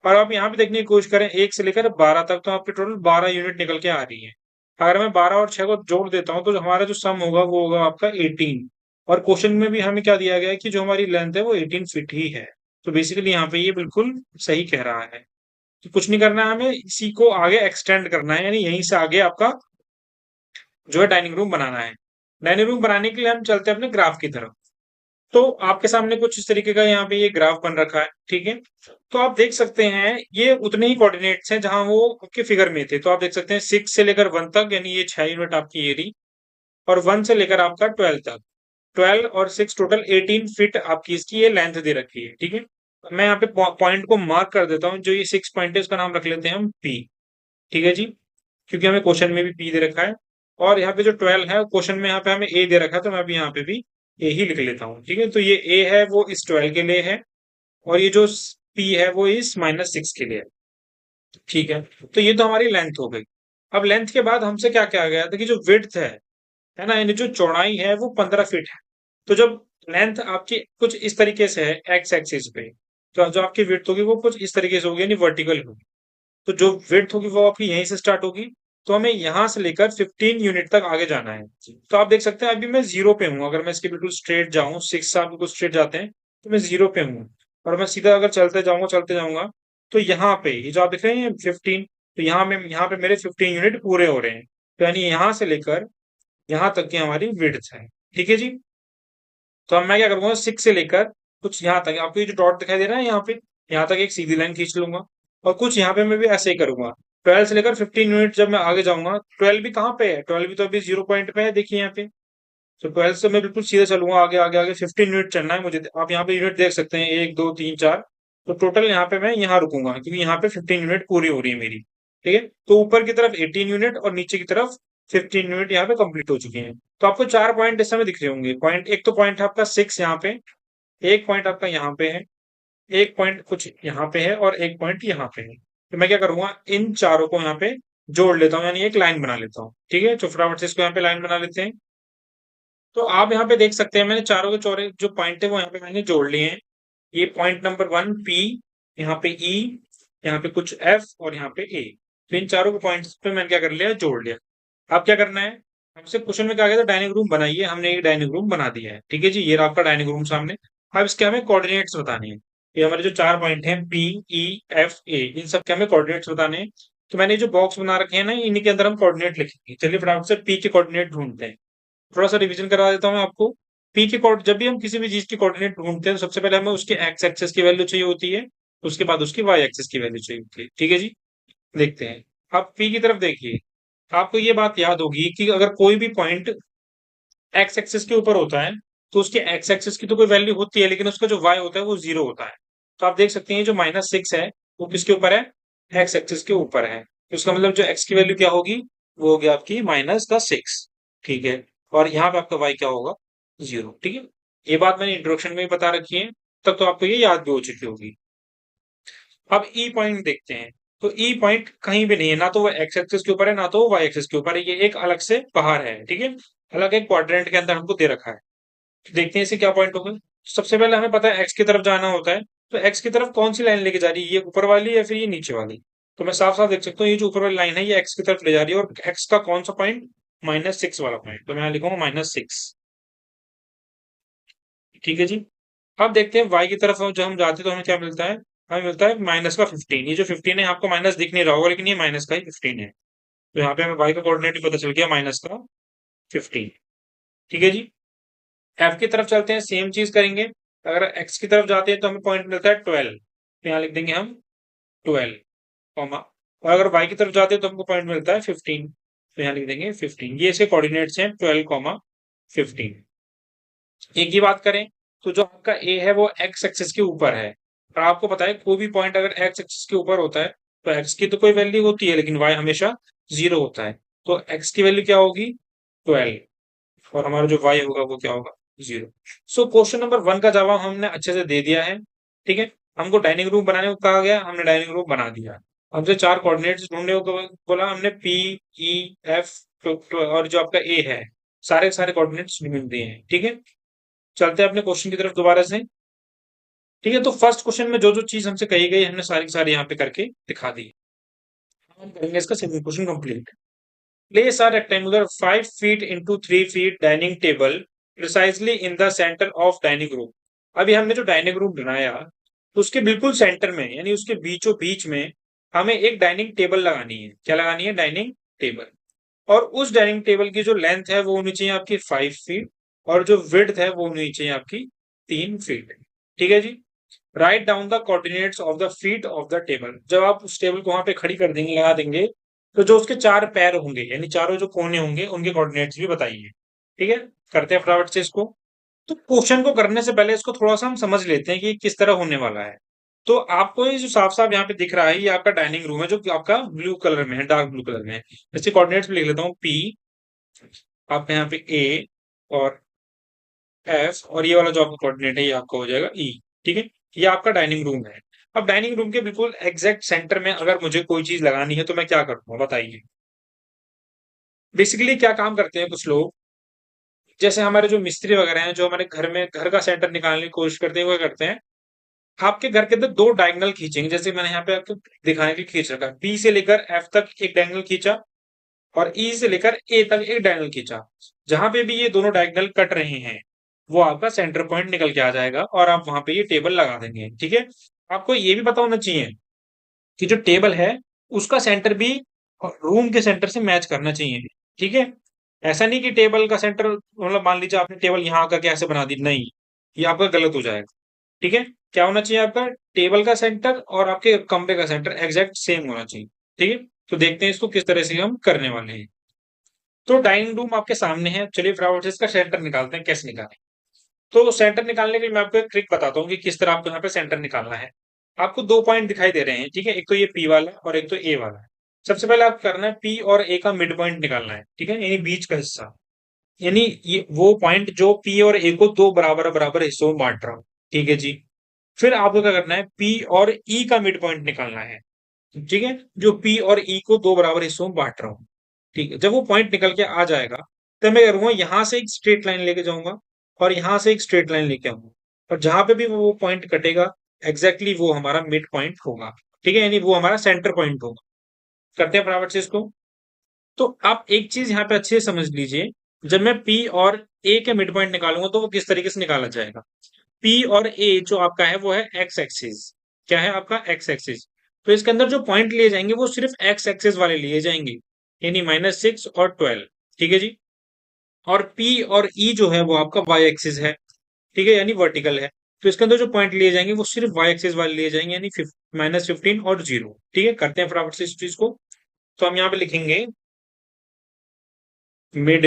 और आप यहाँ पे देखने की कोशिश करें 1 से लेकर 12 तक, तो आपके टोटल 12 यूनिट निकल के आ रही है। अगर मैं 12 और 6 को जोड़ देता हूँ तो हमारा जो सम होगा वो होगा आपका 18। और क्वेश्चन में भी हमें क्या दिया गया है कि जो हमारी लेंथ है वो 18 फीट ही है। तो बेसिकली यहाँ पे ये बिल्कुल सही कह रहा है। तो कुछ नहीं करना है, हमें इसी को आगे एक्सटेंड करना है, यानी यहीं से आगे आपका जो है डाइनिंग रूम बनाना है। डाइनिंग रूम बनाने के लिए हम चलते हैं अपने ग्राफ की तरफ। तो आपके सामने कुछ इस तरीके का यहाँ पे ये ग्राफ बन रखा है। ठीक है। तो आप देख सकते हैं ये उतने ही कोऑर्डिनेट्स हैं जहां वो आपके फिगर में थे। तो आप देख सकते हैं 6 से लेकर 1 तक, यानी ये 6 यूनिट आपकी ये रही। और 1 से लेकर आपका 12 तक, 12 और 6 टोटल 18 फीट आपकी इसकी ये लेंथ दे रखी है। ठीक है। मैं यहाँ पे पॉइंट को मार्क कर देता हूँ। जो ये 6 पॉइंट है उसका नाम रख लेते हैं हम P। ठीक है जी। क्योंकि हमें क्वेश्चन में भी P दे रखा है। और यहाँ पे जो 12 है क्वेश्चन में यहाँ पे हमें A दे रखा है, तो मैं अभी यहाँ पे भी A ही लिख लेता हूँ। ठीक है। तो ये A है वो इस 12 के लिए है, और ये जो P है वो इस -6 के लिए है। ठीक है। तो ये तो हमारी लेंथ हो गई। अब लेंथ के बाद हमसे क्या कहा गया था कि जो विड्थ है ना, यानी जो चौड़ाई है वो 15 फीट है। तो जब लेंथ आपकी कुछ इस तरीके से है एक्स एक्सिस पे, तो जो आपकी विड्थ होगी वो कुछ इस तरीके से होगी, यानी वर्टिकल होगी। तो जो विड्थ होगी वो आपकी यहीं से स्टार्ट होगी। तो हमें यहां से लेकर 15 यूनिट तक आगे जाना है। तो आप देख सकते हैं अभी मैं 0 पे हूँ। अगर मैं इसके बिल्कुल स्ट्रेट जाऊं, 6 से आप बिल्कुल स्ट्रेट जाते हैं तो मैं 0 पे हूँ। और मैं सीधा अगर चलते जाऊंगा तो यहाँ पे ये जो आप देख रहे हैं 15, तो यहाँ पे मेरे 15 यूनिट पूरे हो रहे हैं। तो यानी यहाँ से लेकर यहाँ तक की हमारी विड्थ है। ठीक है जी। तो अब मैं क्या करूंगा, 6 से लेकर कुछ यहाँ तक, आपको ये जो डॉट दिखाई दे रहा है यहाँ पे, यहाँ तक एक सीधी लाइन खींच लूंगा। और कुछ यहाँ पे मैं भी ऐसे ही करूंगा। 12 से लेकर 15 यूनिट जब मैं आगे जाऊंगा, 12 भी कहाँ पे है? 12 भी तो अभी 0 पॉइंट पे है, देखिए यहाँ पे। तो 12 से मैं बिल्कुल सीधे चलूंगा आगे आगे आगे 15 यूनिट चलना है मुझे। आप यहाँ पे यूनिट देख सकते हैं, 1 2 3 4। तो टोटल यहाँ पे मैं यहाँ रुकूंगा क्योंकि यहाँ पे 15 यूनिट पूरी हो रही है मेरी। ठीक है, तो ऊपर की तरफ 18 यूनिट और नीचे की तरफ 15 यूनिट यहाँ पे कंप्लीट हो चुके हैं। तो आपको 4 पॉइंट इस समय दिख रहे होंगे। पॉइंट एक तो पॉइंट आपका 6 यहाँ पे, एक पॉइंट आपका यहाँ पे है, एक पॉइंट कुछ यहाँ पे है और एक पॉइंट यहाँ पे है। तो मैं क्या करूंगा, इन चारों को यहाँ पे जोड़ लेता हूँ, यानी एक लाइन बना लेता हूँ। ठीक है, तो फटाफट से इसको यहाँ पे लाइन बना लेते हैं। तो आप यहाँ पे देख सकते हैं मैंने चारों के चौरे जो पॉइंट है वो यहाँ पे मैंने जोड़ लिए हैं। ये पॉइंट नंबर 1 पी, यहाँ पे ई, यहाँ पे कुछ एफ और यहाँ पे ए। तो इन चारों के पॉइंट्स पे मैंने क्या कर लिया, जोड़ लिया। अब क्या करना है, हमसे क्वेश्चन में कहा गया था डाइनिंग रूम बनाइए, हमने ये डाइनिंग रूम बना दिया है। ठीक है जी, ये रहा आपका डाइनिंग रूम सामने। अब इसके हमें कोऑर्डिनेट्स बताने हैं। ये हमारे जो 4 पॉइंट हैं पी ई एफ ए, इन सब के हमें कोऑर्डिनेट्स बताने हैं। तो मैंने जो बॉक्स बना रखे हैं ना, इन्हीं के अंदर हम कोऑर्डिनेट लिखेंगे। चलिए फटाफट से पी के कोऑर्डिनेट ढूंढते हैं। थोड़ा सा रिवीजन करवा देता हूँ मैं आपको। पी के कोड, जब भी हम किसी भी चीज की कोऑर्डिनेट ढूंढते हैं तो सबसे पहले हमें उसके एक्स एक्सेस की वैल्यू चाहिए होती है, उसके बाद उसकी वाई एक्सेस की वैल्यू चाहिए होती है। ठीक है जी, देखते हैं। आप पी की तरफ देखिए, आपको ये बात याद होगी कि अगर कोई भी पॉइंट एक्स एक्सेस के ऊपर होता है तो उसके एक्स एक्सेस की तो कोई वैल्यू होती है, लेकिन उसका जो वाई होता है वो 0 होता है। तो आप देख सकते हैं जो -6 है वो किसके ऊपर है, एक्स एक्सेस के ऊपर है। तो इसका मतलब जो एक्स की वैल्यू क्या होगी, वो होगी आपकी -6। ठीक है, और यहाँ पे आपका वाई क्या होगा, 0। ठीक है, ये बात मैंने इंट्रोडक्शन में ही बता रखी है, तब तो आपको ये याद भी हो चुकी होगी। अब ई पॉइंट देखते हैं। तो ई पॉइंट कहीं भी नहीं है, ना तो वो एक्स एक्सिस के ऊपर है ना तो वो वाई एक्सिस के ऊपर है, ये एक अलग से बाहर है। ठीक है, अलग एक क्वाड्रेंट के अंदर हमको दे रखा है। तो देखते हैं इसे क्या पॉइंट होगा। सबसे पहले हमें पता है एक्स की तरफ जाना होता है। तो एक्स की तरफ कौन सी लाइन लेके जा रही है, ये ऊपर वाली या फिर ये नीचे वाली। तो मैं साफ साफ देख सकता हूँ ये जो ऊपर वाली लाइन है ये एक्स की तरफ ले जा रही है, और एक्स का कौन सा पॉइंट, -6 वाला पॉइंट। तो मैं यहाँ लिखूंगा -6। ठीक है जी, अब देखते हैं वाई की तरफ जो हम जाते हैं तो हमें क्या मिलता है, हमें मिलता है -15। ये जो 15 है आपको माइनस दिख नहीं रहा होगा, लेकिन ये माइनस का ही 15 है। तो यहाँ पे हमें वाई का कोऑर्डिनेट भी पता चल गया, -15। ठीक है जी, एफ की तरफ चलते हैं, सेम चीज करेंगे। अगर एक्स की तरफ जाते हैं तो हमें पॉइंट मिलता है 12। तो यहाँ लिख देंगे हम 12, कॉमा। और अगर वाई की तरफ जाते हैं तो हमको पॉइंट मिलता है 15। तो यहाँ लिख देंगे 15। ये इसके कोऑर्डिनेट्स हैं 12, 15। एक ही बात करें तो जो आपका ए है वो एक्स एक्सिस के ऊपर है। और आपको पता है कोई भी पॉइंट अगर एक्स एक्सिस के ऊपर होता है तो एक्स की तो कोई वैल्यू होती है, लेकिन वाई हमेशा 0 होता है। तो एक्स की वैल्यू क्या होगी, 12, और हमारा जो वाई होगा वो क्या होगा, 0। सो क्वेश्चन नंबर 1 का जवाब हमने अच्छे से दे दिया है। ठीक है, हमको डाइनिंग रूम बनाने को कहा गया, हमने डाइनिंग रूम बना दिया। हमसे 4 कोऑर्डिनेट्स ढूंढने को बोला, हमने पी ई एफ और जो आपका ए है, सारे के सारे कोऑर्डिनेट्स ढूंढ दिए हैं। ठीक है, चलते हैं अपने क्वेश्चन की तरफ दोबारा से। ठीक है, तो फर्स्ट क्वेश्चन में जो जो चीज हमसे कही गई हमने सारी की सारी यहाँ पे करके दिखा दी। हम करेंगे इसका second question complete. Place a rectangular 5 feet into 3 feet dining table precisely in the center of dining room। अभी हमने जो डाइनिंग रूम बनाया तो उसके बिल्कुल सेंटर में, यानी उसके बीचों बीच में हमें एक डाइनिंग टेबल लगानी है। क्या लगानी है, डाइनिंग टेबल। और उस डाइनिंग टेबल की जो लेंथ है वो होनी चाहिए आपकी 5 फीट, और जो विड्थ है वो होनी चाहिए आपकी 3 फीट। ठीक है जी, write down the coordinates of the feet of the table. जब आप उस टेबल को वहां पे खड़ी कर देंगे, लगा देंगे, तो जो उसके 4 पैर होंगे यानी चारों जो कोने होंगे उनके कोऑर्डिनेट्स भी बताइए। ठीक है, करते हैं फटाफट से इसको। तो क्वेश्चन को करने से पहले इसको थोड़ा सा हम समझ लेते हैं कि ये किस तरह होने वाला है। तो आपको ये जो साफ साफ यहाँ पे दिख रहा है ये आपका डाइनिंग रूम है, जो कि आपका ब्लू कलर में है, डार्क ब्लू कलर में है। इसके कोऑर्डिनेट्स भी लिख लेता हूँ, पी, आपका यहाँ पे ए और एफ, और ये वाला जो आपका कोऑर्डिनेट है ये आपका हो जाएगा ई। ठीक है, ये आपका डाइनिंग रूम है। अब डाइनिंग रूम के बिल्कुल एग्जैक्ट सेंटर में अगर मुझे कोई चीज लगानी है तो मैं क्या करूंगा बताइए। बेसिकली क्या काम करते हैं कुछ लोग, जैसे हमारे जो मिस्त्री वगैरह हैं, जो हमारे घर में घर का सेंटर निकालने की कोशिश करते हैं, वो क्या करते हैं, आपके घर के अंदर 2 डायगोनल खींचेंगे। जैसे मैंने यहाँ पे आपको दिखाने के लिए खींच रखा है, बी से लेकर एफ तक एक डायगोनल खींचा, और ई से लेकर ए तक एक डायगोनल खींचा। जहां पे भी ये दोनों डायगोनल कट रहे हैं वो आपका सेंटर पॉइंट निकल के आ जाएगा, और आप वहां पे ये टेबल लगा देंगे। ठीक है, आपको ये भी पता होना चाहिए कि जो टेबल है उसका सेंटर भी रूम के सेंटर से मैच करना चाहिए। ठीक है, ऐसा नहीं कि टेबल का सेंटर, मतलब मान लीजिए आपने टेबल यहाँ आकर के ऐसे बना दी, नहीं, ये आपका गलत हो जाएगा। ठीक है, क्या होना चाहिए, आपका टेबल का सेंटर और आपके कमरे का सेंटर एग्जैक्ट सेम होना चाहिए। ठीक है, तो देखते हैं इसको किस तरह से हम करने वाले हैं। तो डाइनिंग रूम आपके सामने है, चलिए फटाफट से इसका सेंटर निकालते हैं, कैसे निकालें। तो सेंटर निकालने के लिए मैं आपको एक ट्रिक बताता हूँ कि किस तरह आपको यहाँ पे सेंटर निकालना है। आपको 2 पॉइंट दिखाई दे रहे हैं, ठीक है? एक तो ये P वाला और एक तो A वाला है। सबसे पहले आपको करना है P और A का मिड पॉइंट निकालना है, ठीक है? यानी बीच का हिस्सा। यानी ये वो पॉइंट जो P और A को 2 बराबर-बराबर हिस्सों में बाँट रहा हो, ठीक है जी? फिर आपको क्या करना है, P और E का मिड पॉइंट निकालना है, ठीक है? जो P और E को 2 बराबर हिस्सों में बाँट रहा हूँ, ठीक है? जब वो पॉइंट निकल के आ जाएगा, तब मैं क्या करूँगा, यहाँ से एक स्ट्रेट लाइन लेके जाऊँगा और यहाँ से एक स्ट्रेट लाइन लेके आऊँगा और जहाँ पे भी वो पॉइंट कटेगा, एग्ज़ैक्टली वो हमारा मिड पॉइंट होगा, ठीक है? यानी वो हमारा सेंटर पॉइंट होगा। करते हैं फटाफट से इसको। तो आप एक चीज़ यहाँ पे अच्छे से समझ लीजिए, जब मैं P और A के मिड पॉइंट निकालूँगा तो वो किस तरीके से निकाला जाएगा। P और A जो आपका है वो है एक्स एक्सिस। क्या है आपका? X axis. तो इसके अंदर जो पॉइंट लिए जाएंगे वो सिर्फ एक्स एक्सिस वाले लिए जाएंगे, यानी -6 और 12, ठीक है जी? और P और E जो है वो आपका वाई एक्सिस है, ठीक है? यानी वर्टिकल है। तो इसके अंदर जो पॉइंट लिए जाएंगे वो सिर्फ वाई एक्सिस वाले लिए जाएंगे, यानी -15 और 0, ठीक है? करते हैं फटाफट से इस चीज को। तो हम यहाँ पे लिखेंगे मिड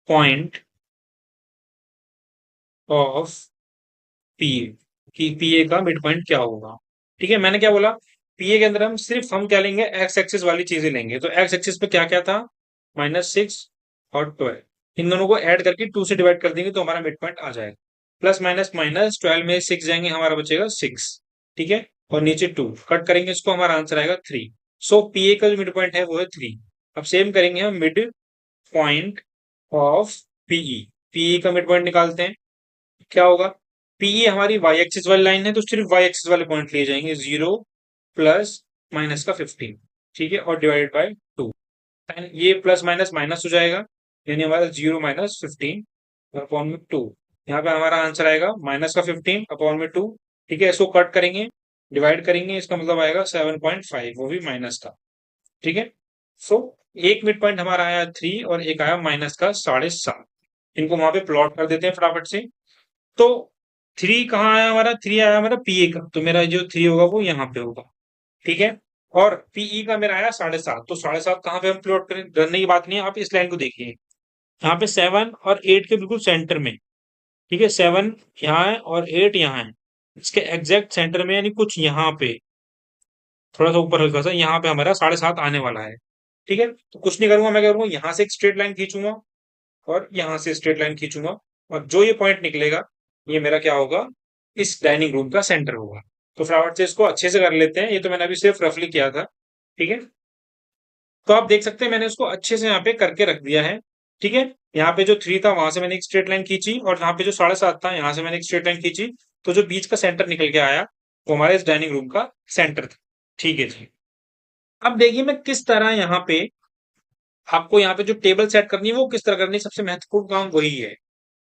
पॉइंट ऑफ पीए, कि पीए का मिड पॉइंट क्या होगा, ठीक है? मैंने क्या बोला, पीए के अंदर हम क्या लेंगे, एक्स एक्सिस वाली चीजें लेंगे। तो एक्स एक्सिस पे क्या क्या था, -6 और 12, इन दोनों को ऐड करके 2 से डिवाइड कर देंगे तो हमारा मिड पॉइंट आ जाएगा। प्लस माइनस माइनस 12 में 6 जाएंगे, हमारा बचेगा 6, ठीक है? और नीचे 2 कट करेंगे इसको, हमारा आंसर आएगा 3। सो पीए का जो मिड पॉइंट है वो है 3। अब सेम करेंगे हम mid point of PE. PE का मिड पॉइंट निकालते हैं, क्या होगा, पीई हमारी वाई एक्सिस वाली लाइन है तो सिर्फ वाई एक्सिस वाले पॉइंट लिए जाएंगे, 0 प्लस माइनस का 15, ठीक है? और डिवाइडेड बाय 2। ये प्लस माइनस माइनस हो जाएगा, यानी हमारा 0 माइनस 15 अपॉन में 2। यहाँ पे हमारा आंसर आएगा माइनस का 15 अपॉन में 2, ठीक है? इसको कट करेंगे, डिवाइड करेंगे, इसका मतलब आएगा 7.5, वो भी माइनस का, ठीक है? सो एक मिड पॉइंट हमारा आया 3 और एक आया माइनस का 7.5। इनको वहां पे प्लॉट कर देते हैं फटाफट से। तो 3 कहाँ आया हमारा, 3 आया हमारा पीए का, तो मेरा जो 3 होगा वो यहाँ पे होगा, ठीक है? और पीई का मेरा आया 7.5, तो 7.5 कहाँ पे हम प्लॉट करें, डरने की बात नहीं है। आप इस लाइन को देखिए, यहाँ पे 7 और 8 के बिल्कुल सेंटर में, ठीक है? 7 यहाँ है और 8 यहाँ है, इसके एग्जैक्ट सेंटर में, यानी कुछ यहाँ पे थोड़ा सा ऊपर हल्का सा, यहाँ पे हमारा 7.5 आने वाला है, ठीक है? तो कुछ नहीं करूंगा, मैं क्या करूंगा, यहाँ से एक स्ट्रेट लाइन खींचूंगा और यहाँ से स्ट्रेट लाइन खींचूंगा और जो ये पॉइंट निकलेगा ये मेरा क्या होगा, इस डाइनिंग रूम का सेंटर होगा। तो फटाफट से इसको अच्छे से कर लेते हैं, ये तो मैंने अभी सिर्फ रफली किया था, ठीक है? तो आप देख सकते हैं मैंने उसको अच्छे से यहाँ पे करके रख दिया है, ठीक है? यहाँ पे जो 3 था वहां से मैंने एक स्ट्रेट लाइन खींची और यहाँ पे जो 7.5 था यहाँ से मैंने एक स्ट्रेट लाइन खींची, तो जो बीच का सेंटर निकल के आया वो हमारे इस डाइनिंग रूम का सेंटर था, ठीक है जी? अब देखिए मैं किस तरह यहाँ पे आपको यहाँ पे जो टेबल सेट करनी है वो किस तरह करनी है, सबसे महत्वपूर्ण काम वही है,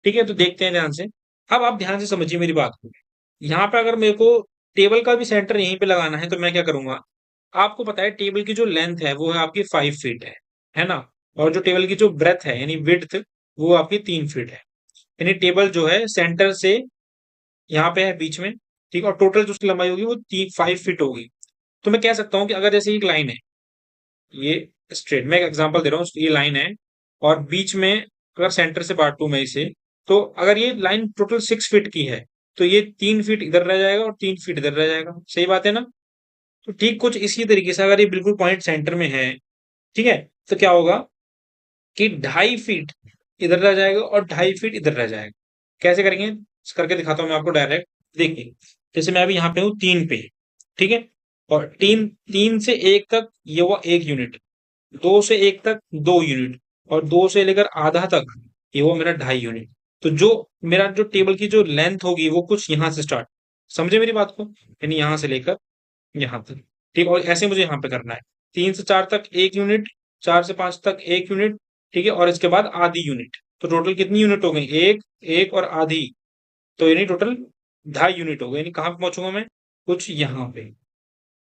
ठीक है? तो देखते हैं ध्यान से। अब आप ध्यान से समझिए मेरी बात को। यहाँ पे अगर मेरे को टेबल का भी सेंटर यहीं पे लगाना है तो मैं क्या करूंगा, आपको पता है टेबल की जो लेंथ है वो है आपकी 5 फीट है ना? और जो टेबल की जो ब्रेथ है यानी विड्थ, वो आपकी 3 फीट है। यानी टेबल जो है सेंटर से यहाँ पे है बीच में, ठीक है? और टोटल जो उसकी लंबाई होगी वो 5 फीट होगी। तो मैं कह सकता हूँ कि अगर जैसे एक लाइन है, ये स्ट्रेट, मैं एक एग्जांपल दे रहा हूँ, ये लाइन है और बीच में अगर सेंटर से बांटू मैं इसे, तो अगर ये लाइन टोटल 6 फीट की है तो ये 3 फीट इधर रह जाएगा और 3 फीट इधर रह जाएगा, सही बात है ना? तो ठीक कुछ इसी तरीके से अगर ये बिल्कुल पॉइंट सेंटर में है, ठीक है, तो क्या होगा कि 2.5 फीट इधर रह जाएगा और 2.5 फीट इधर रह जाएगा। कैसे करेंगे, करके दिखाता हूँ मैं आपको डायरेक्ट। देखिए, जैसे मैं अभी यहाँ पे हूँ 3 पे, ठीक है? और 3 से 1 तक ये हुआ 1 यूनिट, 2 से 1 तक 2 यूनिट और 2 से लेकर आधा तक ये वो मेरा 2.5 यूनिट। तो जो मेरा जो टेबल की जो लेंथ होगी वो कुछ यहाँ से स्टार्ट, समझे मेरी बात को, यानी यहाँ से लेकर यहाँ तक, ठीक? और ऐसे मुझे यहाँ पे करना है, 3 से 4 तक 1 यूनिट, 4 से 5 तक 1 यूनिट, ठीक है? और इसके बाद आधी यूनिट। तो टोटल कितनी यूनिट हो गई, एक, एक और आधी, तो यानी टोटल 2.5 यूनिट हो गए। यानी कहाँ पे पहुंचूंगा मैं, कुछ यहाँ पे,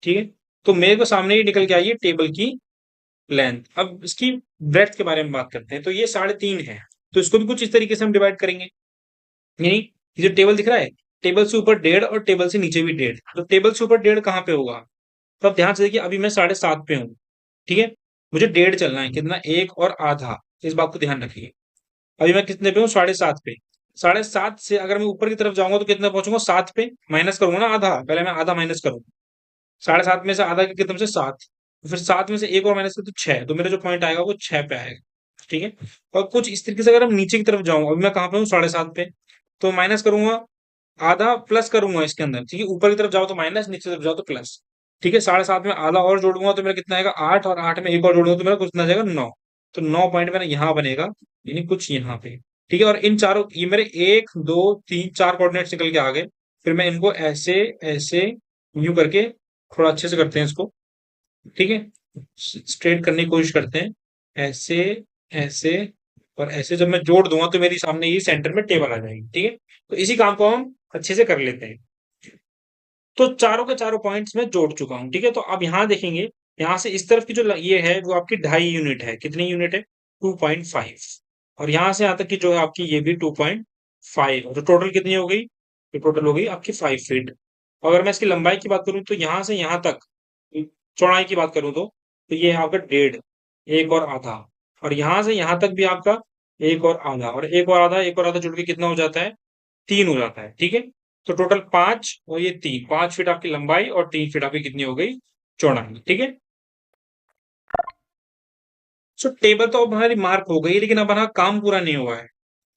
ठीक है? तो मेरे को सामने ही निकल के आई है टेबल की लेंथ। अब इसकी ब्रेड्थ के बारे में बात करते हैं, तो ये 3.5 है, तो इसको भी कुछ इस तरीके से हम डिवाइड करेंगे। यानी ये जो टेबल दिख रहा है, टेबल से ऊपर 1.5 और टेबल से नीचे भी 1.5, तो टेबल से ऊपर 1.5 कहाँ पे होगा, तो अब ध्यान से देखिए, अभी मैं 7.5 पे हूँ, ठीक है? मुझे 1.5 चलना है, कितना, एक और आधा, इस बात को ध्यान रखिए। अभी मैं कितने पे हूँ, 7.5 पे। 7.5 से अगर मैं ऊपर की तरफ जाऊंगा तो कितना पहुंचूंगा 7 पे, माइनस करूंगा ना आधा, पहले मैं आधा माइनस करूंगा। 7.5 में से आधा की कितने से 7, फिर 7 में से एक और माइनस कर तो 6, तो मेरा जो पॉइंट आएगा वो 6 पे आएगा। ठीक है। और कुछ इस तरीके से अगर हम नीचे की तरफ जाऊं, अभी मैं कहाँ पे हूँ 7.5 पे, तो माइनस करूंगा आधा, प्लस करूंगा इसके अंदर। ठीक है, ऊपर की तरफ जाओ तो माइनस, नीचे की तरफ जाओ तो प्लस। ठीक है, 7.5 में आधा और जोड़ूंगा तो मेरा कितना आएगा 8, और 8 में एक और जोड़ूंगा तो मेरा कितना आ जाएगा 9। तो 9 पॉइंट मेरा यहाँ बनेगा, यानी कुछ यहाँ पे। ठीक है, और इन चारों, ये मेरे 1 2 3 4 कोऑर्डिनेट्स निकल के आ गए। फिर मैं इनको ऐसे ऐसे यूं करके थोड़ा अच्छे से करते हैं इसको। ठीक है, स्ट्रेट करने की कोशिश करते हैं, ऐसे ऐसे और ऐसे। जब मैं जोड़ दूंगा तो मेरी सामने ये सेंटर में टेबल आ जाएगी। ठीक है, तो इसी काम को हम अच्छे से कर लेते हैं। तो चारों के चारों पॉइंट्स में जोड़ चुका हूं। ठीक है, तो अब यहाँ देखेंगे, यहाँ से इस तरफ की जो ये है वो आपकी 2.5 यूनिट है। कितनी यूनिट है? 2.5। और यहाँ से यहाँ तक की जो है आपकी, ये भी 2.5। तो टोटल कितनी हो गई? तो टोटल हो गई आपकी 5 फीट। अगर मैं इसकी लंबाई की बात करूं तो यहाँ से यहाँ तक, चौड़ाई की बात करूं तो ये है आपका 1.5, एक और आधा। और यहाँ से यहाँ तक भी आपका एक और आधा, और एक और आधा, एक और आधा जुड़ के कितना हो जाता है? 3 हो जाता है। ठीक है, तो टोटल 5 और ये 3, 5 फीट आपकी लंबाई और 3 फीट आपकी कितनी हो गई? चौड़ाई। ठीक है, सो टेबल तो अब हमारी मार्क हो गई, लेकिन अब हमारा काम पूरा नहीं हुआ है।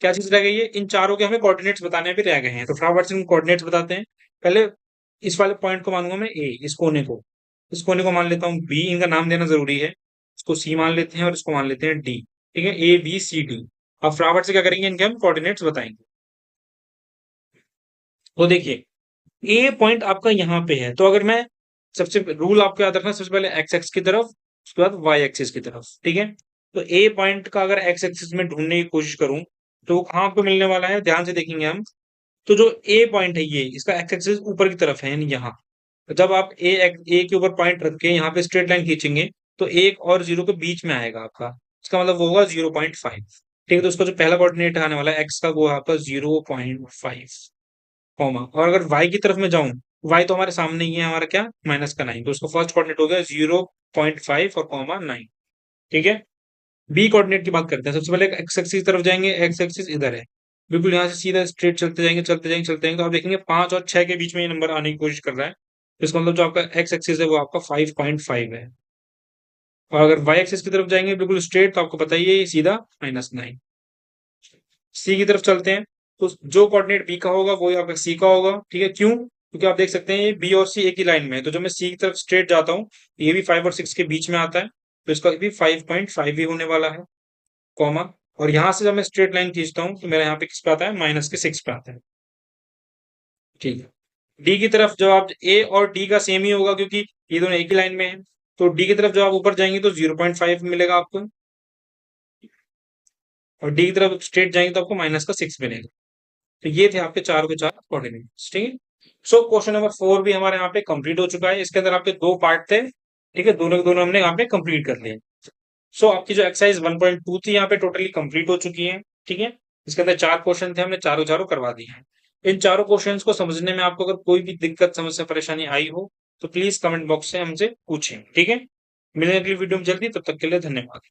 क्या चीज रह गई है? इन चारों के हमें कोऑर्डिनेट्स बताने भी रह गए हैं। तो फटाफट से कोऑर्डिनेट्स बताते हैं। पहले इस वाले पॉइंट को मानूंगा मैं ए, इस कोने को, इस कोने को मान लेता हूँ बी। इनका नाम देना जरूरी है। इसको सी मान लेते हैं और इसको मान लेते हैं डी। ठीक है, ए बी सी डी। अब फटाफट से क्या करेंगे, इनके हम कोऑर्डिनेट्स बताएंगे। तो देखिए, ए पॉइंट आपका यहाँ पे है, तो अगर मैं, सबसे रूल आपको याद रखना, सबसे पहले एक्स एक्स की तरफ, उसके बाद वाई एक्सिस की तरफ। ठीक है, तो ए पॉइंट का अगर एक्स एक्सिस में ढूंढने की कोशिश करूं तो वो कहाँ पे मिलने वाला है, ध्यान से देखेंगे हम। तो जो ए पॉइंट है, ये इसका एक्स एक्सिस ऊपर की तरफ है, यानी यहाँ। तो जब आप ए के ऊपर पॉइंट रख के यहाँ पे स्ट्रेट लाइन खींचेंगे तो 1 और 0 के बीच में आएगा आपका। इसका मतलब वो होगा 0.5। ठीक है, तो उसका जो पहला कोऑर्डिनेट आने वाला है एक्स का, वो है आपका 0.5, कॉमा। और अगर y की तरफ में जाऊं, y तो हमारे सामने ही है, हमारा क्या, -9, तो उसका फर्स्ट कोऑर्डिनेट हो गया 0.5 और कॉमा 9। ठीक है, b कोऑर्डिनेट की बात करते हैं। सबसे पहले एक्स एक्सिस की तरफ जाएंगे, एक्स एक्सिस इधर है, बिल्कुल यहाँ से सीधा स्ट्रेट चलते जाएंगे, चलते जाएंगे, चलते जाएंगे, तो आप देखेंगे 5 और 6 के बीच में ये नंबर आने की कोशिश कर रहा है। तो इसका मतलब जो आपका एक्स एक्सिस है वो आपका 5.5 है। और अगर y एक्सिस की तरफ जाएंगे बिल्कुल स्ट्रेट, तो आपको पता ही है ये सीधा -9। सी की तरफ चलते हैं, तो जो कोऑर्डिनेट बी का होगा वही आपका सी का होगा। ठीक है, क्यों? क्योंकि आप देख सकते हैं ये बी और सी एक ही लाइन में है, तो जब मैं सी की तरफ स्ट्रेट जाता हूँ, ये भी 5 और 6 के बीच में आता है, तो इसका भी 5.5 ही होने वाला है, कॉमा। और यहाँ से जब मैं स्ट्रेट लाइन खींचता हूँ तो मेरा यहाँ पे किस पे आता है, -6 पे आता है। ठीक है, डी की तरफ जब आप, ए और डी का सेम ही होगा क्योंकि ये दोनों एक ही लाइन में है, तो डी की तरफ जब आप ऊपर जाएंगे तो 0.5 मिलेगा आपको, और डी की तरफ स्ट्रेट जाएंगे तो आपको -6 मिलेगा। तो ये थे आपके चार के चार कोऑर्डिनेट्स। ठीक है, सो क्वेश्चन नंबर 4 भी हमारे यहाँ पे कंप्लीट हो चुका है। इसके अंदर आपके दो पार्ट थे। ठीक है, दोनों के दोनों हमने यहाँ पे कंप्लीट कर लिए। सो आपकी जो एक्सरसाइज 1.2 थी यहाँ पे टोटली कंप्लीट हो चुकी है। ठीक है, इसके अंदर 4 क्वेश्चन थे, हमने चारों चारों करवा दिए हैं। इन चारों क्वेश्चंस को समझने में आपको अगर कोई भी दिक्कत, समस्या, परेशानी आई हो तो प्लीज कमेंट बॉक्स से हमसे पूछें। ठीक है, मिलेंगे अगली वीडियो में जल्दी, तब तक के लिए धन्यवाद।